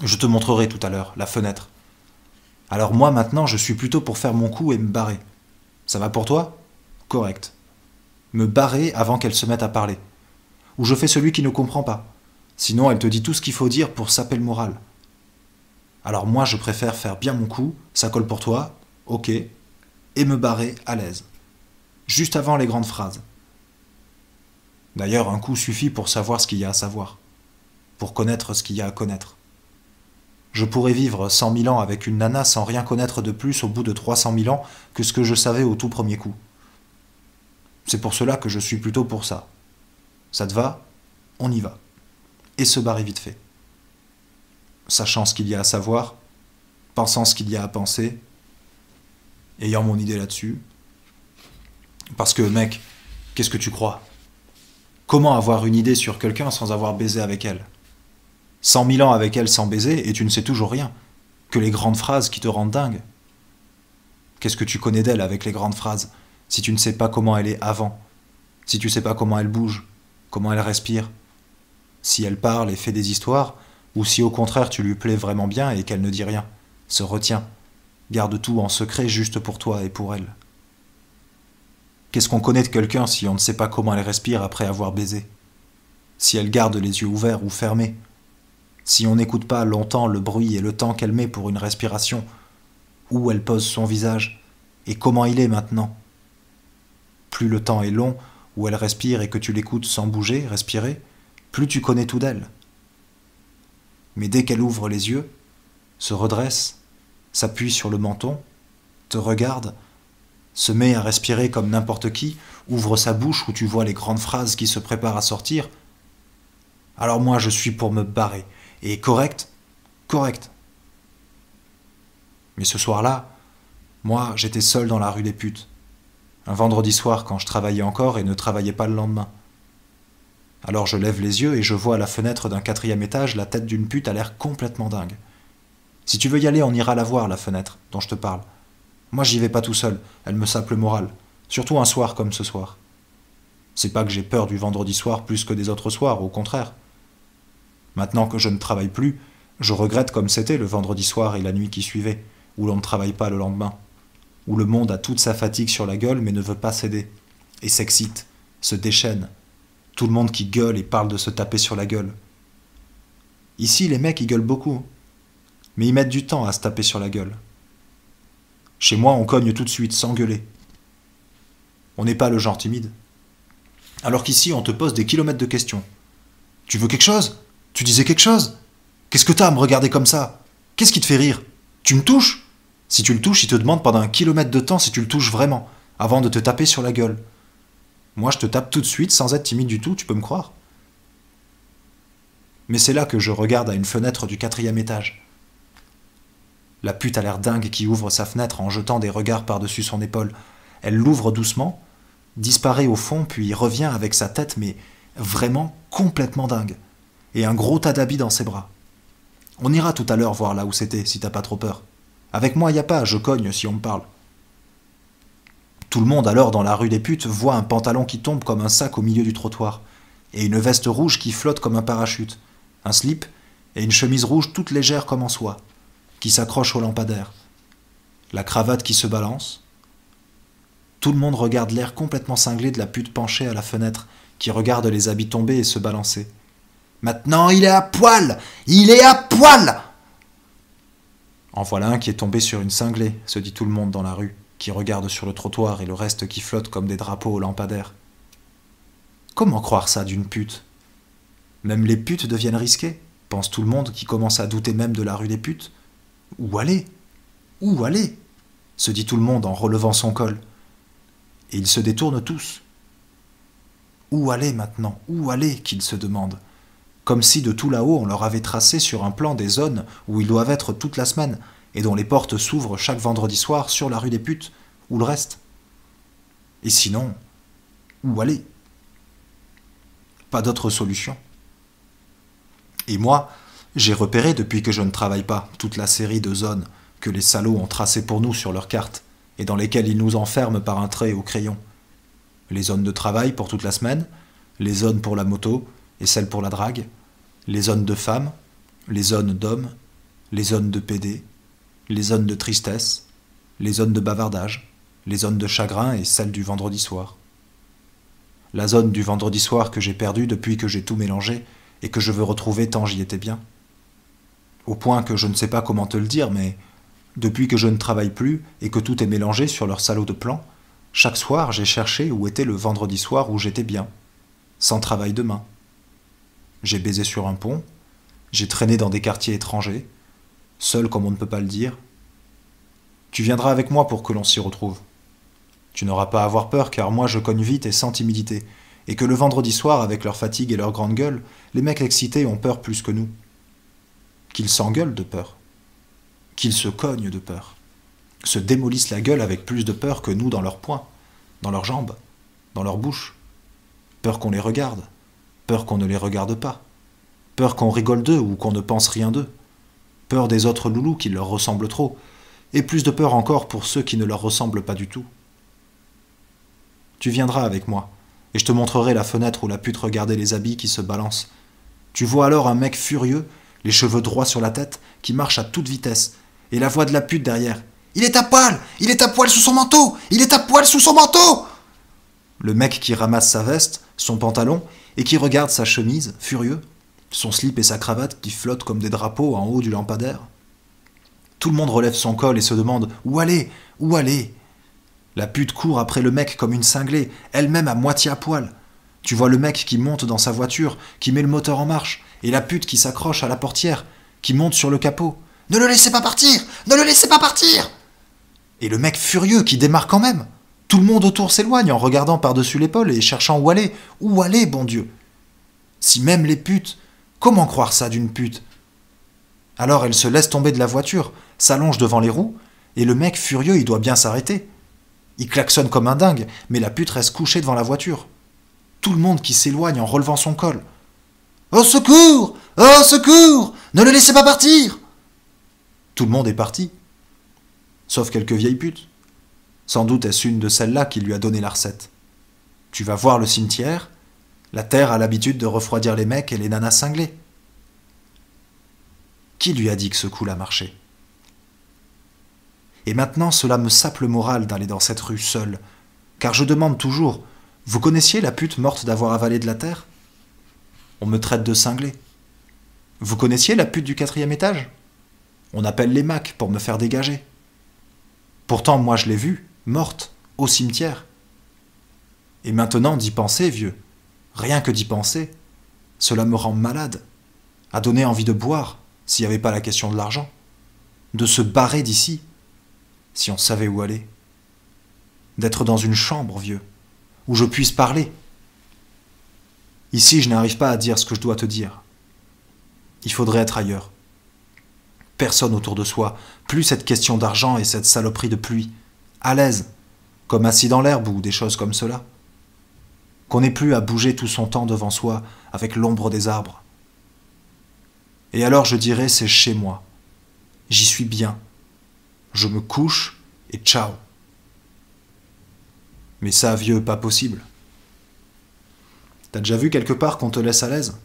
Je te montrerai tout à l'heure, la fenêtre. Alors moi, maintenant, je suis plutôt pour faire mon coup et me barrer. Ça va pour toi? Correct. Me barrer avant qu'elle se mette à parler. Ou je fais celui qui ne comprend pas. Sinon, elle te dit tout ce qu'il faut dire pour saper le moral. Alors moi, je préfère faire bien mon coup, ça colle pour toi, ok, et me barrer à l'aise. Juste avant les grandes phrases. D'ailleurs, un coup suffit pour savoir ce qu'il y a à savoir. Pour connaître ce qu'il y a à connaître. Je pourrais vivre 100 000 ans avec une nana sans rien connaître de plus au bout de 300 000 ans que ce que je savais au tout premier coup. C'est pour cela que je suis plutôt pour ça. Ça te va? On y va. Et se barrer vite fait. Sachant ce qu'il y a à savoir, pensant ce qu'il y a à penser, ayant mon idée là-dessus. Parce que, mec, qu'est-ce que tu crois? Comment avoir une idée sur quelqu'un sans avoir baisé avec elle? 100 000 ans avec elle sans baiser, et tu ne sais toujours rien, que les grandes phrases qui te rendent dingue. Qu'est-ce que tu connais d'elle avec les grandes phrases, si tu ne sais pas comment elle est avant, si tu ne sais pas comment elle bouge, comment elle respire, Si elle parle et fait des histoires, ou si au contraire tu lui plais vraiment bien et qu'elle ne dit rien, se retient, garde tout en secret juste pour toi et pour elle. Qu'est-ce qu'on connaît de quelqu'un si on ne sait pas comment elle respire après avoir baisé? Si elle garde les yeux ouverts ou fermés? Si on n'écoute pas longtemps le bruit et le temps qu'elle met pour une respiration? Où elle pose son visage? Et comment il est maintenant? Plus le temps est long, où elle respire et que tu l'écoutes sans bouger, respirer, plus tu connais tout d'elle. Mais dès qu'elle ouvre les yeux, se redresse, s'appuie sur le menton, te regarde, se met à respirer comme n'importe qui, ouvre sa bouche où tu vois les grandes phrases qui se préparent à sortir, alors moi je suis pour me barrer. Et correct, correct. Mais ce soir-là, moi j'étais seul dans la rue des putes. Un vendredi soir quand je travaillais encore et ne travaillais pas le lendemain. Alors je lève les yeux et je vois à la fenêtre d'un 4e étage la tête d'une pute à l'air complètement dingue. Si tu veux y aller, on ira la voir, la fenêtre dont je te parle. Moi j'y vais pas tout seul, elle me sape le moral, surtout un soir comme ce soir. C'est pas que j'ai peur du vendredi soir plus que des autres soirs, au contraire. Maintenant que je ne travaille plus, je regrette comme c'était le vendredi soir et la nuit qui suivait, où l'on ne travaille pas le lendemain, où le monde a toute sa fatigue sur la gueule mais ne veut pas céder, et s'excite, se déchaîne. Tout le monde qui gueule et parle de se taper sur la gueule. Ici, les mecs, ils gueulent beaucoup, mais ils mettent du temps à se taper sur la gueule. Chez moi, on cogne tout de suite, sans gueuler. On n'est pas le genre timide. Alors qu'ici, on te pose des kilomètres de questions. Tu veux quelque chose? Tu disais quelque chose? Qu'est-ce que t'as à me regarder comme ça? Qu'est-ce qui te fait rire? Tu me touches? Si tu le touches, il te demande pendant 1 kilomètre de temps si tu le touches vraiment, avant de te taper sur la gueule. Moi, je te tape tout de suite, sans être timide du tout, tu peux me croire. Mais c'est là que je regarde à une fenêtre du 4e étage. La pute a l'air dingue qui ouvre sa fenêtre en jetant des regards par-dessus son épaule. Elle l'ouvre doucement, disparaît au fond, puis revient avec sa tête, mais vraiment complètement dingue, et un gros tas d'habits dans ses bras. On ira tout à l'heure voir là où c'était, si t'as pas trop peur. Avec moi, y a pas, je cogne si on me parle. Tout le monde alors dans la rue des putes voit un pantalon qui tombe comme un sac au milieu du trottoir, et une veste rouge qui flotte comme un parachute, un slip, et une chemise rouge toute légère comme en soie, qui s'accroche au lampadaire, la cravate qui se balance. Tout le monde regarde l'air complètement cinglé de la pute penchée à la fenêtre, qui regarde les habits tomber et se balancer. Maintenant il est à poil! Il est à poil! En voilà un qui est tombé sur une cinglée, se dit tout le monde dans la rue, qui regarde sur le trottoir et le reste qui flotte comme des drapeaux au lampadaire. Comment croire ça d'une pute? Même les putes deviennent risquées, pense tout le monde qui commence à douter même de la rue des putes. Où aller? Où aller? Se dit tout le monde en relevant son col. Et ils se détournent tous. Où aller maintenant? Où aller? Qu'ils se demandent. Comme si de tout là-haut on leur avait tracé sur un plan des zones où ils doivent être toute la semaine, et dont les portes s'ouvrent chaque vendredi soir sur la rue des putes, ou le reste. Et sinon, où aller? Pas d'autre solution. Et moi, j'ai repéré depuis que je ne travaille pas toute la série de zones que les salauds ont tracées pour nous sur leur carte, et dans lesquelles ils nous enferment par un trait au crayon. Les zones de travail pour toute la semaine, les zones pour la moto et celles pour la drague, les zones de femmes, les zones d'hommes, les zones de PD, les zones de tristesse, les zones de bavardage, les zones de chagrin et celles du vendredi soir. La zone du vendredi soir que j'ai perdue depuis que j'ai tout mélangé et que je veux retrouver tant j'y étais bien. Au point que je ne sais pas comment te le dire, mais depuis que je ne travaille plus et que tout est mélangé sur leur salaud de plan, chaque soir j'ai cherché où était le vendredi soir où j'étais bien, sans travail de main. J'ai baisé sur un pont, j'ai traîné dans des quartiers étrangers, seul comme on ne peut pas le dire. Tu viendras avec moi pour que l'on s'y retrouve. Tu n'auras pas à avoir peur car moi je cogne vite et sans timidité, et que le vendredi soir, avec leur fatigue et leur grande gueule, les mecs excités ont peur plus que nous. Qu'ils s'engueulent de peur, qu'ils se cognent de peur, se démolissent la gueule avec plus de peur que nous dans leurs poings, dans leurs jambes, dans leur bouche. Peur qu'on les regarde, peur qu'on ne les regarde pas, peur qu'on rigole d'eux ou qu'on ne pense rien d'eux, peur des autres loulous qui leur ressemblent trop, et plus de peur encore pour ceux qui ne leur ressemblent pas du tout. Tu viendras avec moi, et je te montrerai la fenêtre où la pute regardait les habits qui se balancent, Tu vois alors un mec furieux, les cheveux droits sur la tête, qui marche à toute vitesse, et la voix de la pute derrière. « Il est à poil! Il est à poil sous son manteau! Il est à poil sous son manteau !» Le mec qui ramasse sa veste, son pantalon, et qui regarde sa chemise, furieux, son slip et sa cravate qui flottent comme des drapeaux en haut du lampadaire. Tout le monde relève son col et se demande « Où aller? Où aller ?» La pute court après le mec comme une cinglée, elle-même à moitié à poil. Tu vois le mec qui monte dans sa voiture, qui met le moteur en marche, et la pute qui s'accroche à la portière, qui monte sur le capot. « Ne le laissez pas partir! Ne le laissez pas partir !» Et le mec furieux qui démarre quand même. Tout le monde autour s'éloigne en regardant par-dessus l'épaule et cherchant où aller. Où aller, bon Dieu? Si même les putes, comment croire ça d'une pute? Alors elle se laisse tomber de la voiture, s'allonge devant les roues, et le mec furieux, il doit bien s'arrêter. Il klaxonne comme un dingue, mais la pute reste couchée devant la voiture. Tout le monde qui s'éloigne en relevant son col. « Au secours! Au secours! Ne le laissez pas partir !» Tout le monde est parti. Sauf quelques vieilles putes. Sans doute est-ce une de celles-là qui lui a donné la recette. Tu vas voir le cimetière, la terre a l'habitude de refroidir les mecs et les nanas cinglées. Qui lui a dit que ce coup-là marchait? Et maintenant, cela me sape le moral d'aller dans cette rue seule, car je demande toujours, vous connaissiez la pute morte d'avoir avalé de la terre? On me traite de cinglé. Vous connaissiez la pute du 4e étage? On appelle les Macs pour me faire dégager. Pourtant, moi je l'ai vue, morte, au cimetière. Et maintenant, d'y penser, vieux, rien que d'y penser, cela me rend malade, à donner envie de boire, s'il n'y avait pas la question de l'argent, de se barrer d'ici, si on savait où aller, d'être dans une chambre, vieux, où je puisse parler. Ici, je n'arrive pas à dire ce que je dois te dire. Il faudrait être ailleurs. Personne autour de soi, plus cette question d'argent et cette saloperie de pluie, à l'aise, comme assis dans l'herbe ou des choses comme cela. Qu'on n'ait plus à bouger tout son temps devant soi avec l'ombre des arbres. Et alors je dirais c'est chez moi. J'y suis bien. Je me couche et ciao. Mais ça, vieux, pas possible. T'as déjà vu quelque part qu'on te laisse à l'aise?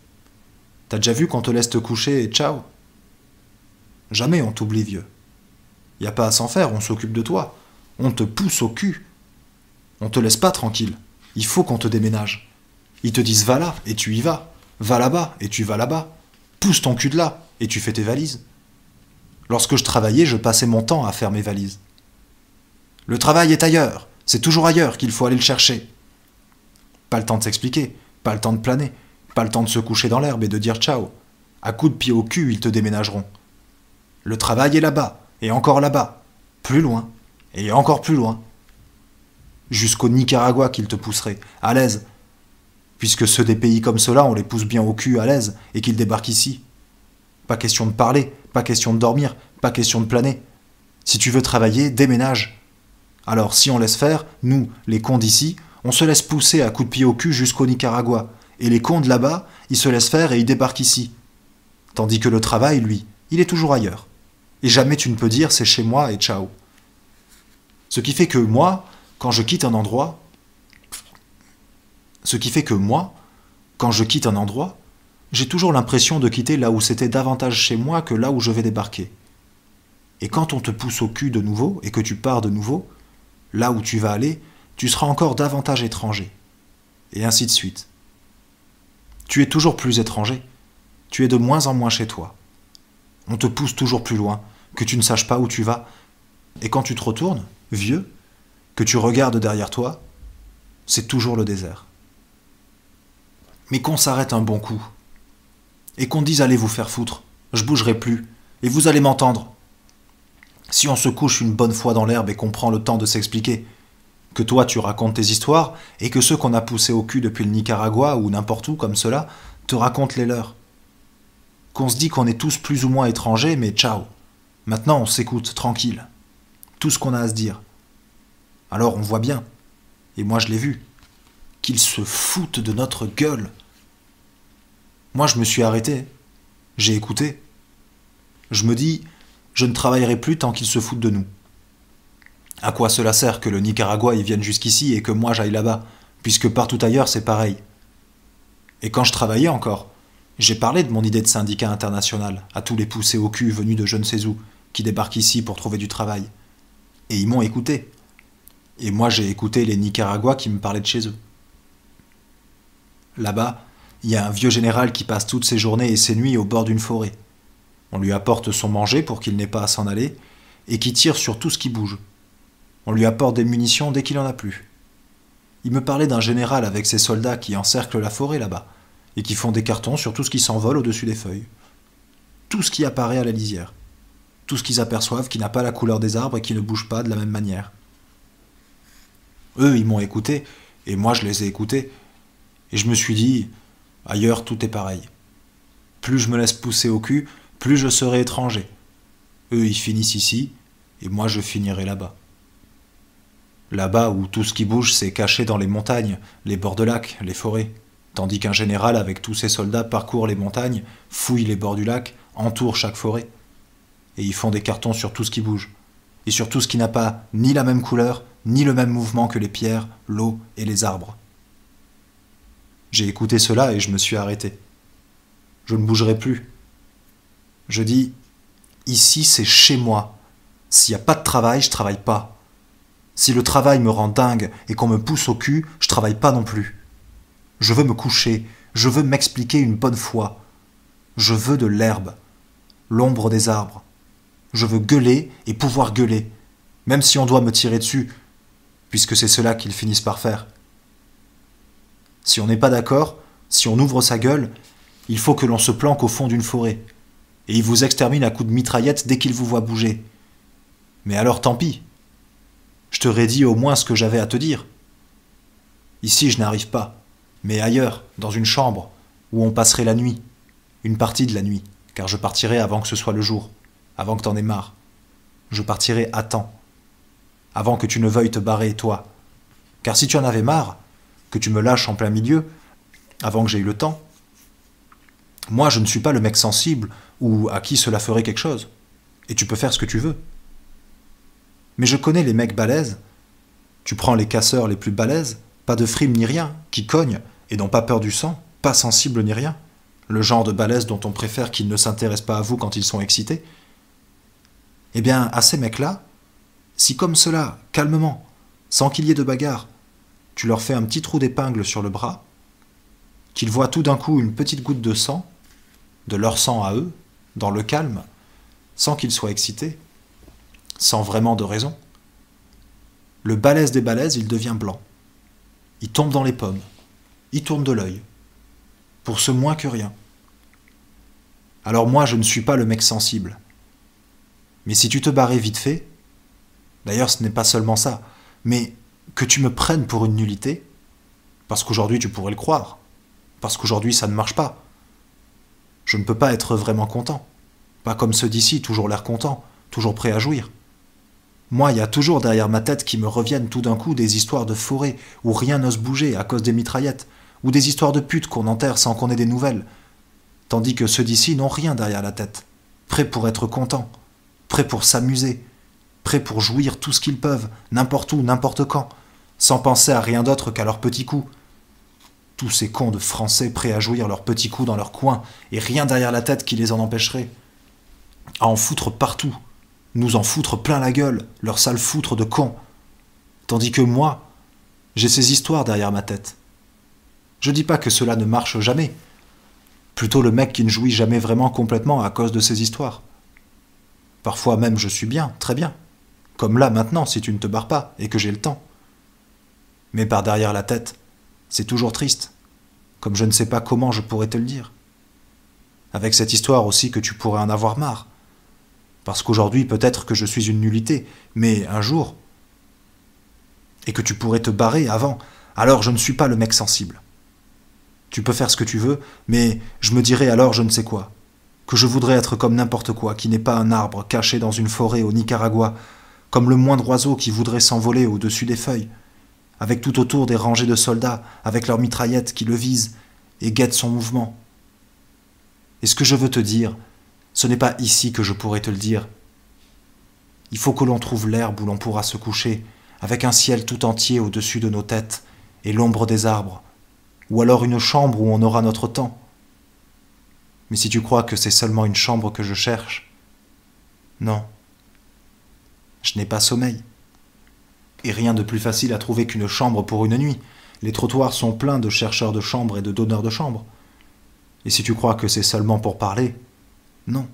T'as déjà vu qu'on te laisse te coucher et ciao? Jamais on t'oublie, vieux. Y a pas à s'en faire, on s'occupe de toi. On te pousse au cul. On te laisse pas tranquille. Il faut qu'on te déménage. Ils te disent va là, et tu y vas. Va là-bas, et tu vas là-bas. Pousse ton cul de là, et tu fais tes valises. Lorsque je travaillais, je passais mon temps à faire mes valises. Le travail est ailleurs. C'est toujours ailleurs qu'il faut aller le chercher. Pas le temps de s'expliquer, pas le temps de planer, pas le temps de se coucher dans l'herbe et de dire ciao. À coups de pied au cul, ils te déménageront. Le travail est là-bas, et encore là-bas, plus loin, et encore plus loin. Jusqu'au Nicaragua qu'ils te pousseraient, à l'aise, puisque ceux des pays comme ceux-là, on les pousse bien au cul à l'aise, et qu'ils débarquent ici. Pas question de parler, pas question de dormir, pas question de planer. Si tu veux travailler, déménage. Alors si on laisse faire, nous, les cons d'ici, on se laisse pousser à coups de pied au cul jusqu'au Nicaragua, et les cons de là-bas, ils se laissent faire et ils débarquent ici. Tandis que le travail, lui, il est toujours ailleurs. Et jamais tu ne peux dire c'est chez moi et ciao. Ce qui fait que moi, quand je quitte un endroit, j'ai toujours l'impression de quitter là où c'était davantage chez moi que là où je vais débarquer. Et quand on te pousse au cul de nouveau et que tu pars de nouveau, là où tu vas aller, tu seras encore davantage étranger. Et ainsi de suite. Tu es toujours plus étranger. Tu es de moins en moins chez toi. On te pousse toujours plus loin, que tu ne saches pas où tu vas. Et quand tu te retournes, vieux, que tu regardes derrière toi, c'est toujours le désert. Mais qu'on s'arrête un bon coup. Et qu'on dise allez vous faire foutre, je bougerai plus, et vous allez m'entendre. Si on se couche une bonne fois dans l'herbe et qu'on prend le temps de s'expliquer, que toi tu racontes tes histoires, et que ceux qu'on a poussés au cul depuis le Nicaragua ou n'importe où comme cela, te racontent les leurs. Qu'on se dit qu'on est tous plus ou moins étrangers, mais ciao. Maintenant on s'écoute, tranquille. Tout ce qu'on a à se dire. Alors on voit bien, et moi je l'ai vu, qu'ils se foutent de notre gueule. Moi je me suis arrêté, j'ai écouté. Je me dis, je ne travaillerai plus tant qu'ils se foutent de nous. À quoi cela sert que le Nicaragua y vienne jusqu'ici et que moi j'aille là-bas, puisque partout ailleurs c'est pareil. Et quand je travaillais encore, J'ai parlé de mon idée de syndicat international à tous les poussés au cul venus de je ne sais où, qui débarquent ici pour trouver du travail. Et ils m'ont écouté. Et moi j'ai écouté les Nicaraguas qui me parlaient de chez eux. Là-bas, il y a un vieux général qui passe toutes ses journées et ses nuits au bord d'une forêt. On lui apporte son manger pour qu'il n'ait pas à s'en aller, et qui tire sur tout ce qui bouge. On lui apporte des munitions dès qu'il en a plus. Il me parlait d'un général avec ses soldats qui encerclent la forêt là-bas, et qui font des cartons sur tout ce qui s'envole au-dessus des feuilles. Tout ce qui apparaît à la lisière. Tout ce qu'ils aperçoivent qui n'a pas la couleur des arbres et qui ne bouge pas de la même manière. Eux, ils m'ont écouté, et moi je les ai écoutés, et je me suis dit, ailleurs tout est pareil. Plus je me laisse pousser au cul, plus je serai étranger. Eux, ils finissent ici, et moi je finirai là-bas. Là-bas où tout ce qui bouge c'est caché dans les montagnes, les bords de lac, les forêts. Tandis qu'un général avec tous ses soldats parcourt les montagnes, fouille les bords du lac, entoure chaque forêt. Et ils font des cartons sur tout ce qui bouge. Et sur tout ce qui n'a pas ni la même couleur, ni le même mouvement que les pierres, l'eau et les arbres. J'ai écouté cela et je me suis arrêté. Je ne bougerai plus. Je dis, ici c'est chez moi. S'il n'y a pas de travail, je travaille pas. Si le travail me rend dingue et qu'on me pousse au cul, je travaille pas non plus. Je veux me coucher, je veux m'expliquer une bonne fois. Je veux de l'herbe, l'ombre des arbres. Je veux gueuler et pouvoir gueuler, même si on doit me tirer dessus, puisque c'est cela qu'ils finissent par faire. Si on n'est pas d'accord, si on ouvre sa gueule, il faut que l'on se planque au fond d'une forêt, et ils vous exterminent à coups de mitraillette dès qu'ils vous voient bouger. Mais alors tant pis. Je t'aurais dit au moins ce que j'avais à te dire. Ici je n'arrive pas, mais ailleurs, dans une chambre, où on passerait la nuit, une partie de la nuit, car je partirai avant que ce soit le jour, avant que t'en aies marre. Je partirai à temps, avant que tu ne veuilles te barrer, toi. Car si tu en avais marre, que tu me lâches en plein milieu, avant que j'aie eu le temps, moi je ne suis pas le mec sensible ou à qui cela ferait quelque chose, et tu peux faire ce que tu veux. Mais je connais les mecs balèzes, tu prends les casseurs les plus balèzes, pas de frime ni rien, qui cognent et n'ont pas peur du sang, pas sensibles ni rien, le genre de balèzes dont on préfère qu'ils ne s'intéressent pas à vous quand ils sont excités. Eh bien, à ces mecs-là, si comme cela, calmement, sans qu'il y ait de bagarre, tu leur fais un petit trou d'épingle sur le bras, qu'ils voient tout d'un coup une petite goutte de sang, de leur sang à eux, dans le calme, sans qu'ils soient excités, sans vraiment de raison, le balèze des balèzes, il devient blanc. Il tombe dans les pommes, il tourne de l'œil, pour ce moins que rien. Alors moi, je ne suis pas le mec sensible. Mais si tu te barrais vite fait, d'ailleurs ce n'est pas seulement ça, mais que tu me prennes pour une nullité, parce qu'aujourd'hui tu pourrais le croire, parce qu'aujourd'hui ça ne marche pas. Je ne peux pas être vraiment content, pas comme ceux d'ici, toujours l'air content, toujours prêt à jouir. Moi, il y a toujours derrière ma tête qui me reviennent tout d'un coup des histoires de forêt où rien n'ose bouger à cause des mitraillettes, ou des histoires de putes qu'on enterre sans qu'on ait des nouvelles, tandis que ceux d'ici n'ont rien derrière la tête, prêts pour être contents, prêts pour s'amuser, prêts pour jouir tout ce qu'ils peuvent, n'importe où, n'importe quand, sans penser à rien d'autre qu'à leurs petits coups. Tous ces cons de Français prêts à jouir leurs petits coups dans leur coin, et rien derrière la tête qui les en empêcherait. À en foutre partout, nous en foutre plein la gueule, leur sale foutre de cons. Tandis que moi, j'ai ces histoires derrière ma tête. Je dis pas que cela ne marche jamais. Plutôt le mec qui ne jouit jamais vraiment complètement à cause de ces histoires. Parfois même je suis bien, très bien. Comme là maintenant si tu ne te barres pas et que j'ai le temps. Mais par derrière la tête, c'est toujours triste. Comme je ne sais pas comment je pourrais te le dire. Avec cette histoire aussi que tu pourrais en avoir marre. Parce qu'aujourd'hui peut-être que je suis une nullité, mais un jour, et que tu pourrais te barrer avant, alors je ne suis pas le mec sensible. Tu peux faire ce que tu veux, mais je me dirais alors je ne sais quoi. Que je voudrais être comme n'importe quoi, qui n'est pas un arbre caché dans une forêt au Nicaragua, comme le moindre oiseau qui voudrait s'envoler au-dessus des feuilles, avec tout autour des rangées de soldats, avec leurs mitraillettes qui le visent et guettent son mouvement. Et ce que je veux te dire, ce n'est pas ici que je pourrais te le dire. Il faut que l'on trouve l'herbe où l'on pourra se coucher, avec un ciel tout entier au-dessus de nos têtes, et l'ombre des arbres, ou alors une chambre où on aura notre temps. Mais si tu crois que c'est seulement une chambre que je cherche, non. Je n'ai pas sommeil. Et rien de plus facile à trouver qu'une chambre pour une nuit. Les trottoirs sont pleins de chercheurs de chambres et de donneurs de chambres. Et si tu crois que c'est seulement pour parler, non.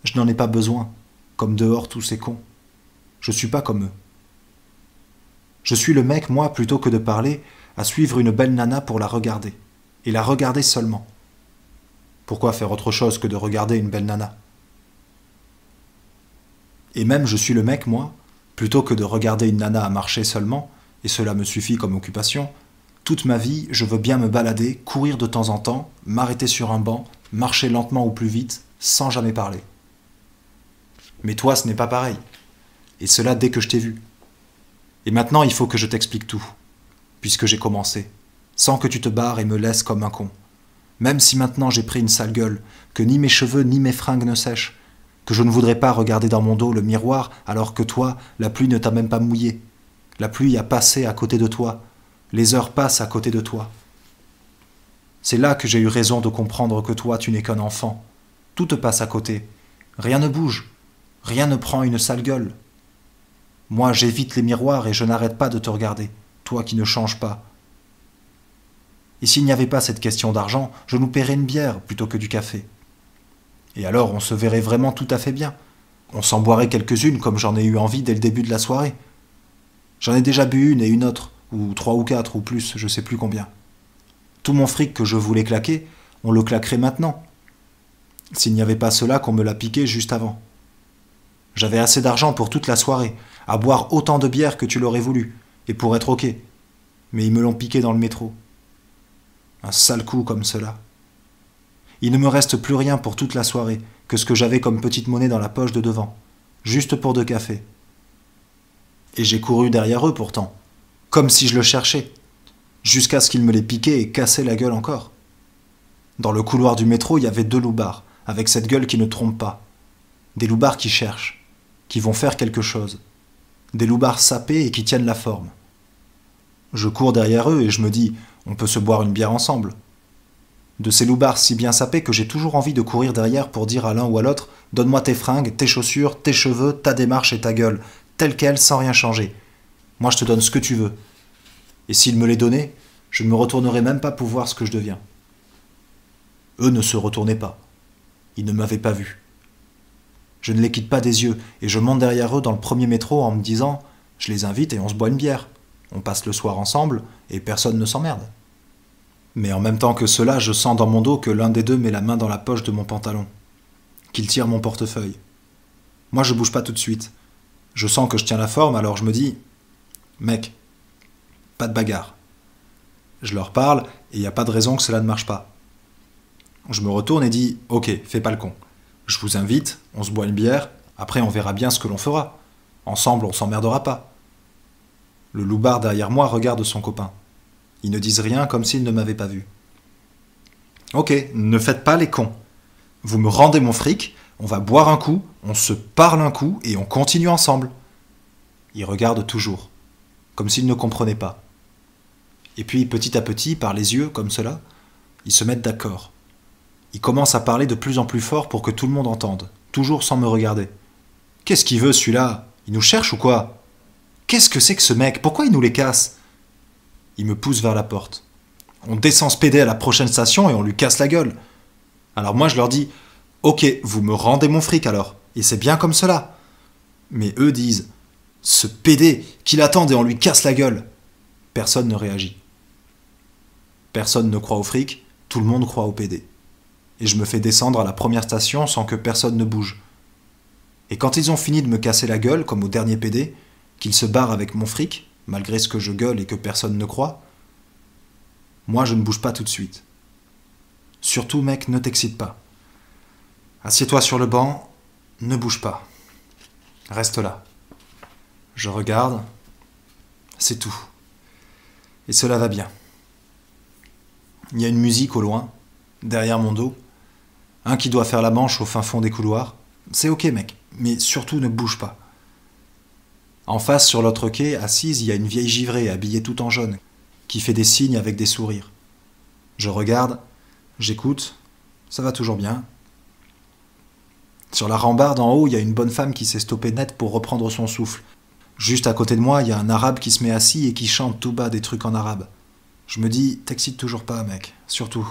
Je n'en ai pas besoin, comme dehors tous ces cons. Je suis pas comme eux. Je suis le mec, moi, plutôt que de parler, à suivre une belle nana pour la regarder. Et la regarder seulement. Pourquoi faire autre chose que de regarder une belle nana? Et même je suis le mec, moi, plutôt que de regarder une nana à marcher seulement, et cela me suffit comme occupation, toute ma vie, je veux bien me balader, courir de temps en temps, m'arrêter sur un banc, marcher lentement ou plus vite, sans jamais parler. Mais toi, ce n'est pas pareil. Et cela dès que je t'ai vu. Et maintenant, il faut que je t'explique tout, puisque j'ai commencé, sans que tu te barres et me laisses comme un con. Même si maintenant j'ai pris une sale gueule, que ni mes cheveux ni mes fringues ne sèchent, que je ne voudrais pas regarder dans mon dos le miroir alors que toi, la pluie ne t'a même pas mouillé. La pluie a passé à côté de toi, les heures passent à côté de toi. C'est là que j'ai eu raison de comprendre que toi, tu n'es qu'un enfant. Tout te passe à côté, rien ne bouge, rien ne prend une sale gueule. Moi, j'évite les miroirs et je n'arrête pas de te regarder, toi qui ne changes pas. Et s'il n'y avait pas cette question d'argent, je nous paierais une bière plutôt que du café. Et alors on se verrait vraiment tout à fait bien. On s'en boirait quelques-unes comme j'en ai eu envie dès le début de la soirée. J'en ai déjà bu une et une autre, ou 3 ou 4 ou plus, je sais plus combien. Tout mon fric que je voulais claquer, on le claquerait maintenant. S'il n'y avait pas cela qu'on me l'a piqué juste avant. J'avais assez d'argent pour toute la soirée, à boire autant de bière que tu l'aurais voulu, et pour être ok. Mais ils me l'ont piqué dans le métro. Un sale coup comme cela. Il ne me reste plus rien pour toute la soirée que ce que j'avais comme petite monnaie dans la poche de devant, juste pour 2 cafés. Et j'ai couru derrière eux pourtant, comme si je le cherchais, jusqu'à ce qu'ils me les piquaient et cassaient la gueule encore. Dans le couloir du métro, il y avait 2 loupards, avec cette gueule qui ne trompe pas. Des loupards qui cherchent, qui vont faire quelque chose. Des loupards sapés et qui tiennent la forme. Je cours derrière eux et je me dis, on peut se boire une bière ensemble. De ces loupards si bien sapés que j'ai toujours envie de courir derrière pour dire à l'un ou à l'autre, donne-moi tes fringues, tes chaussures, tes cheveux, ta démarche et ta gueule, telle quelle, sans rien changer. Moi je te donne ce que tu veux. Et s'ils me les donnaient, je ne me retournerais même pas pour voir ce que je deviens. Eux ne se retournaient pas. Ils ne m'avaient pas vu. Je ne les quitte pas des yeux, et je monte derrière eux dans le premier métro en me disant « Je les invite et on se boit une bière. On passe le soir ensemble, et personne ne s'emmerde. » Mais en même temps que cela, je sens dans mon dos que l'un des deux met la main dans la poche de mon pantalon, qu'il tire mon portefeuille. Moi, je bouge pas tout de suite. Je sens que je tiens la forme, alors je me dis « Mec, pas de bagarre. » Je leur parle, et il n'y a pas de raison que cela ne marche pas. Je me retourne et dis « Ok, fais pas le con. Je vous invite, on se boit une bière, après on verra bien ce que l'on fera. Ensemble, on s'emmerdera pas. » Le loupard derrière moi regarde son copain. Ils ne disent rien comme s'ils ne m'avaient pas vu. « Ok, ne faites pas les cons. Vous me rendez mon fric, on va boire un coup, on se parle un coup et on continue ensemble. » Ils regardent toujours, comme s'ils ne comprenaient pas. Et puis, petit à petit, par les yeux, comme cela, ils se mettent d'accord. Ils commencent à parler de plus en plus fort pour que tout le monde entende, toujours sans me regarder. « Qu'est-ce qu'il veut celui-là? Il nous cherche ou quoi? Qu'est-ce que c'est que ce mec? Pourquoi il nous les casse ?» Il me pousse vers la porte. On descend ce pédé à la prochaine station et on lui casse la gueule. Alors moi je leur dis « Ok, vous me rendez mon fric alors, et c'est bien comme cela. » Mais eux disent « Ce pédé, qu'il attende et on lui casse la gueule. » Personne ne réagit. Personne ne croit au fric, tout le monde croit au pédé. Et je me fais descendre à la première station sans que personne ne bouge. Et quand ils ont fini de me casser la gueule, comme au dernier pédé, qu'ils se barrent avec mon fric, malgré ce que je gueule et que personne ne croit, moi je ne bouge pas tout de suite. Surtout mec, ne t'excite pas. Assieds-toi sur le banc, ne bouge pas. Reste là. Je regarde, c'est tout. Et cela va bien. Il y a une musique au loin, derrière mon dos, un qui doit faire la manche au fin fond des couloirs. C'est ok mec, mais surtout ne bouge pas. En face, sur l'autre quai, assise, il y a une vieille givrée, habillée tout en jaune, qui fait des signes avec des sourires. Je regarde, j'écoute, Ça va toujours bien. Sur la rambarde en haut, il y a une bonne femme qui s'est stoppée net pour reprendre son souffle. Juste à côté de moi, il y a un arabe qui se met assis et qui chante tout bas des trucs en arabe. Je me dis, t'excites toujours pas, mec, surtout.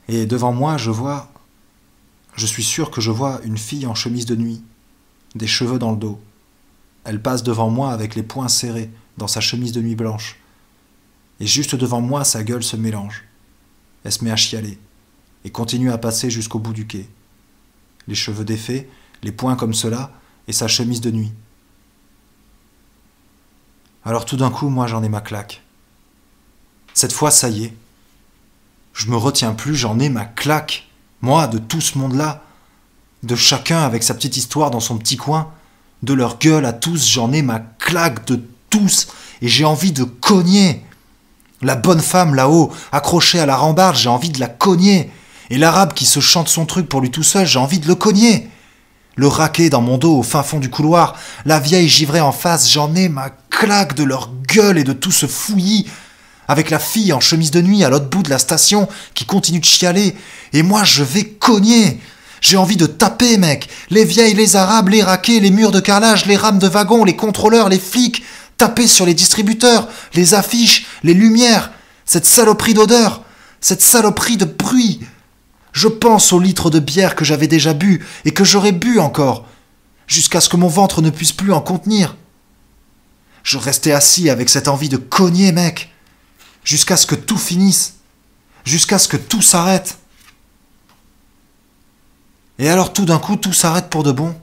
Et devant moi, je suis sûr que je vois une fille en chemise de nuit, des cheveux dans le dos. Elle passe devant moi avec les poings serrés dans sa chemise de nuit blanche. Et juste devant moi, sa gueule se mélange. Elle se met à chialer et continue à passer jusqu'au bout du quai. Les cheveux défaits, les poings comme cela, et sa chemise de nuit. Alors tout d'un coup, moi j'en ai ma claque. Cette fois, ça y est. Je me retiens plus, j'en ai ma claque. Moi, de tout ce monde-là. De chacun avec sa petite histoire dans son petit coin. De leur gueule à tous, j'en ai ma claque de tous. Et j'ai envie de cogner. La bonne femme là-haut, accrochée à la rambarde, j'ai envie de la cogner. Et l'arabe qui se chante son truc pour lui tout seul, j'ai envie de le cogner. Le raquet dans mon dos au fin fond du couloir, la vieille givrée en face, j'en ai ma claque de leur gueule et de tout ce fouillis. Avec la fille en chemise de nuit à l'autre bout de la station qui continue de chialer. Et moi, je vais cogner. J'ai envie de taper, mec. Les vieilles, les arabes, les raquets, les murs de carrelage, les rames de wagons, les contrôleurs, les flics. Taper sur les distributeurs, les affiches, les lumières. Cette saloperie d'odeur, cette saloperie de bruit. Je pense aux litres de bière que j'avais déjà bu et que j'aurais bu encore, jusqu'à ce que mon ventre ne puisse plus en contenir. Je restais assis avec cette envie de cogner, mec. Jusqu'à ce que tout finisse, jusqu'à ce que tout s'arrête. Et alors tout d'un coup, tout s'arrête pour de bon.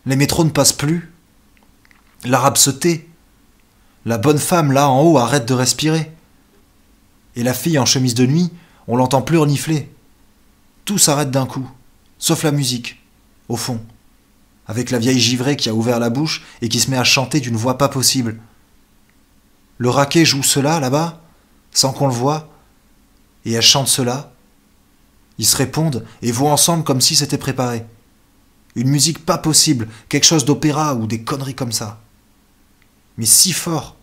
Les métros ne passent plus. L'arabe se tait. La bonne femme là en haut arrête de respirer. Et la fille en chemise de nuit, on l'entend plus renifler. Tout s'arrête d'un coup, sauf la musique, au fond, avec la vieille givrée qui a ouvert la bouche et qui se met à chanter d'une voix pas possible. Le raquet joue cela, là-bas, sans qu'on le voie, et elle chante cela. Ils se répondent et vont ensemble comme si c'était préparé. Une musique pas possible, quelque chose d'opéra ou des conneries comme ça. Mais si fort,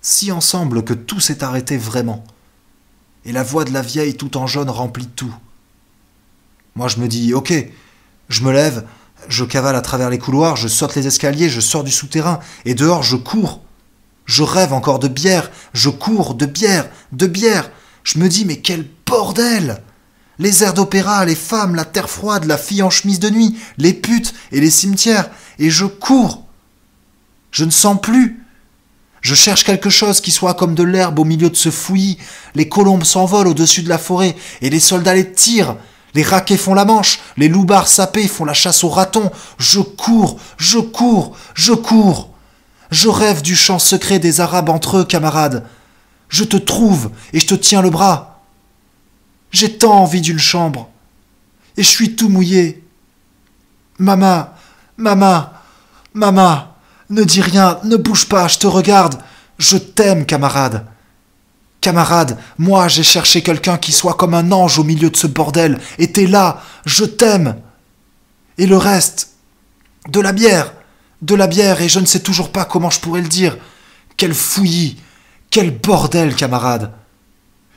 si ensemble que tout s'est arrêté vraiment. Et la voix de la vieille tout en jaune remplit tout. Moi je me dis, ok, je me lève, je cavale à travers les couloirs, je saute les escaliers, je sors du souterrain, et dehors je cours. Je rêve encore de bière, je cours de bière, de bière. Je me dis, mais quel bordel! Les airs d'opéra, les femmes, la terre froide, la fille en chemise de nuit, les putes et les cimetières. Et je cours. Je ne sens plus. Je cherche quelque chose qui soit comme de l'herbe au milieu de ce fouillis. Les colombes s'envolent au-dessus de la forêt et les soldats les tirent. Les raquets font la manche, les loupards sapés font la chasse aux ratons. Je cours, je cours, je cours. Je rêve du chant secret des Arabes entre eux, camarades. Je te trouve et je te tiens le bras. J'ai tant envie d'une chambre. Et je suis tout mouillé. Mama, mama, mama. Ne dis rien, ne bouge pas, je te regarde. Je t'aime, camarade. Camarade, moi j'ai cherché quelqu'un qui soit comme un ange au milieu de ce bordel. Et t'es là, je t'aime. Et le reste, de la bière, et je ne sais toujours pas comment je pourrais le dire. Quel fouillis, quel bordel, camarade.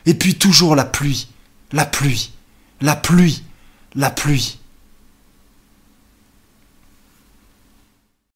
Et puis toujours la pluie, la pluie, la pluie, la pluie.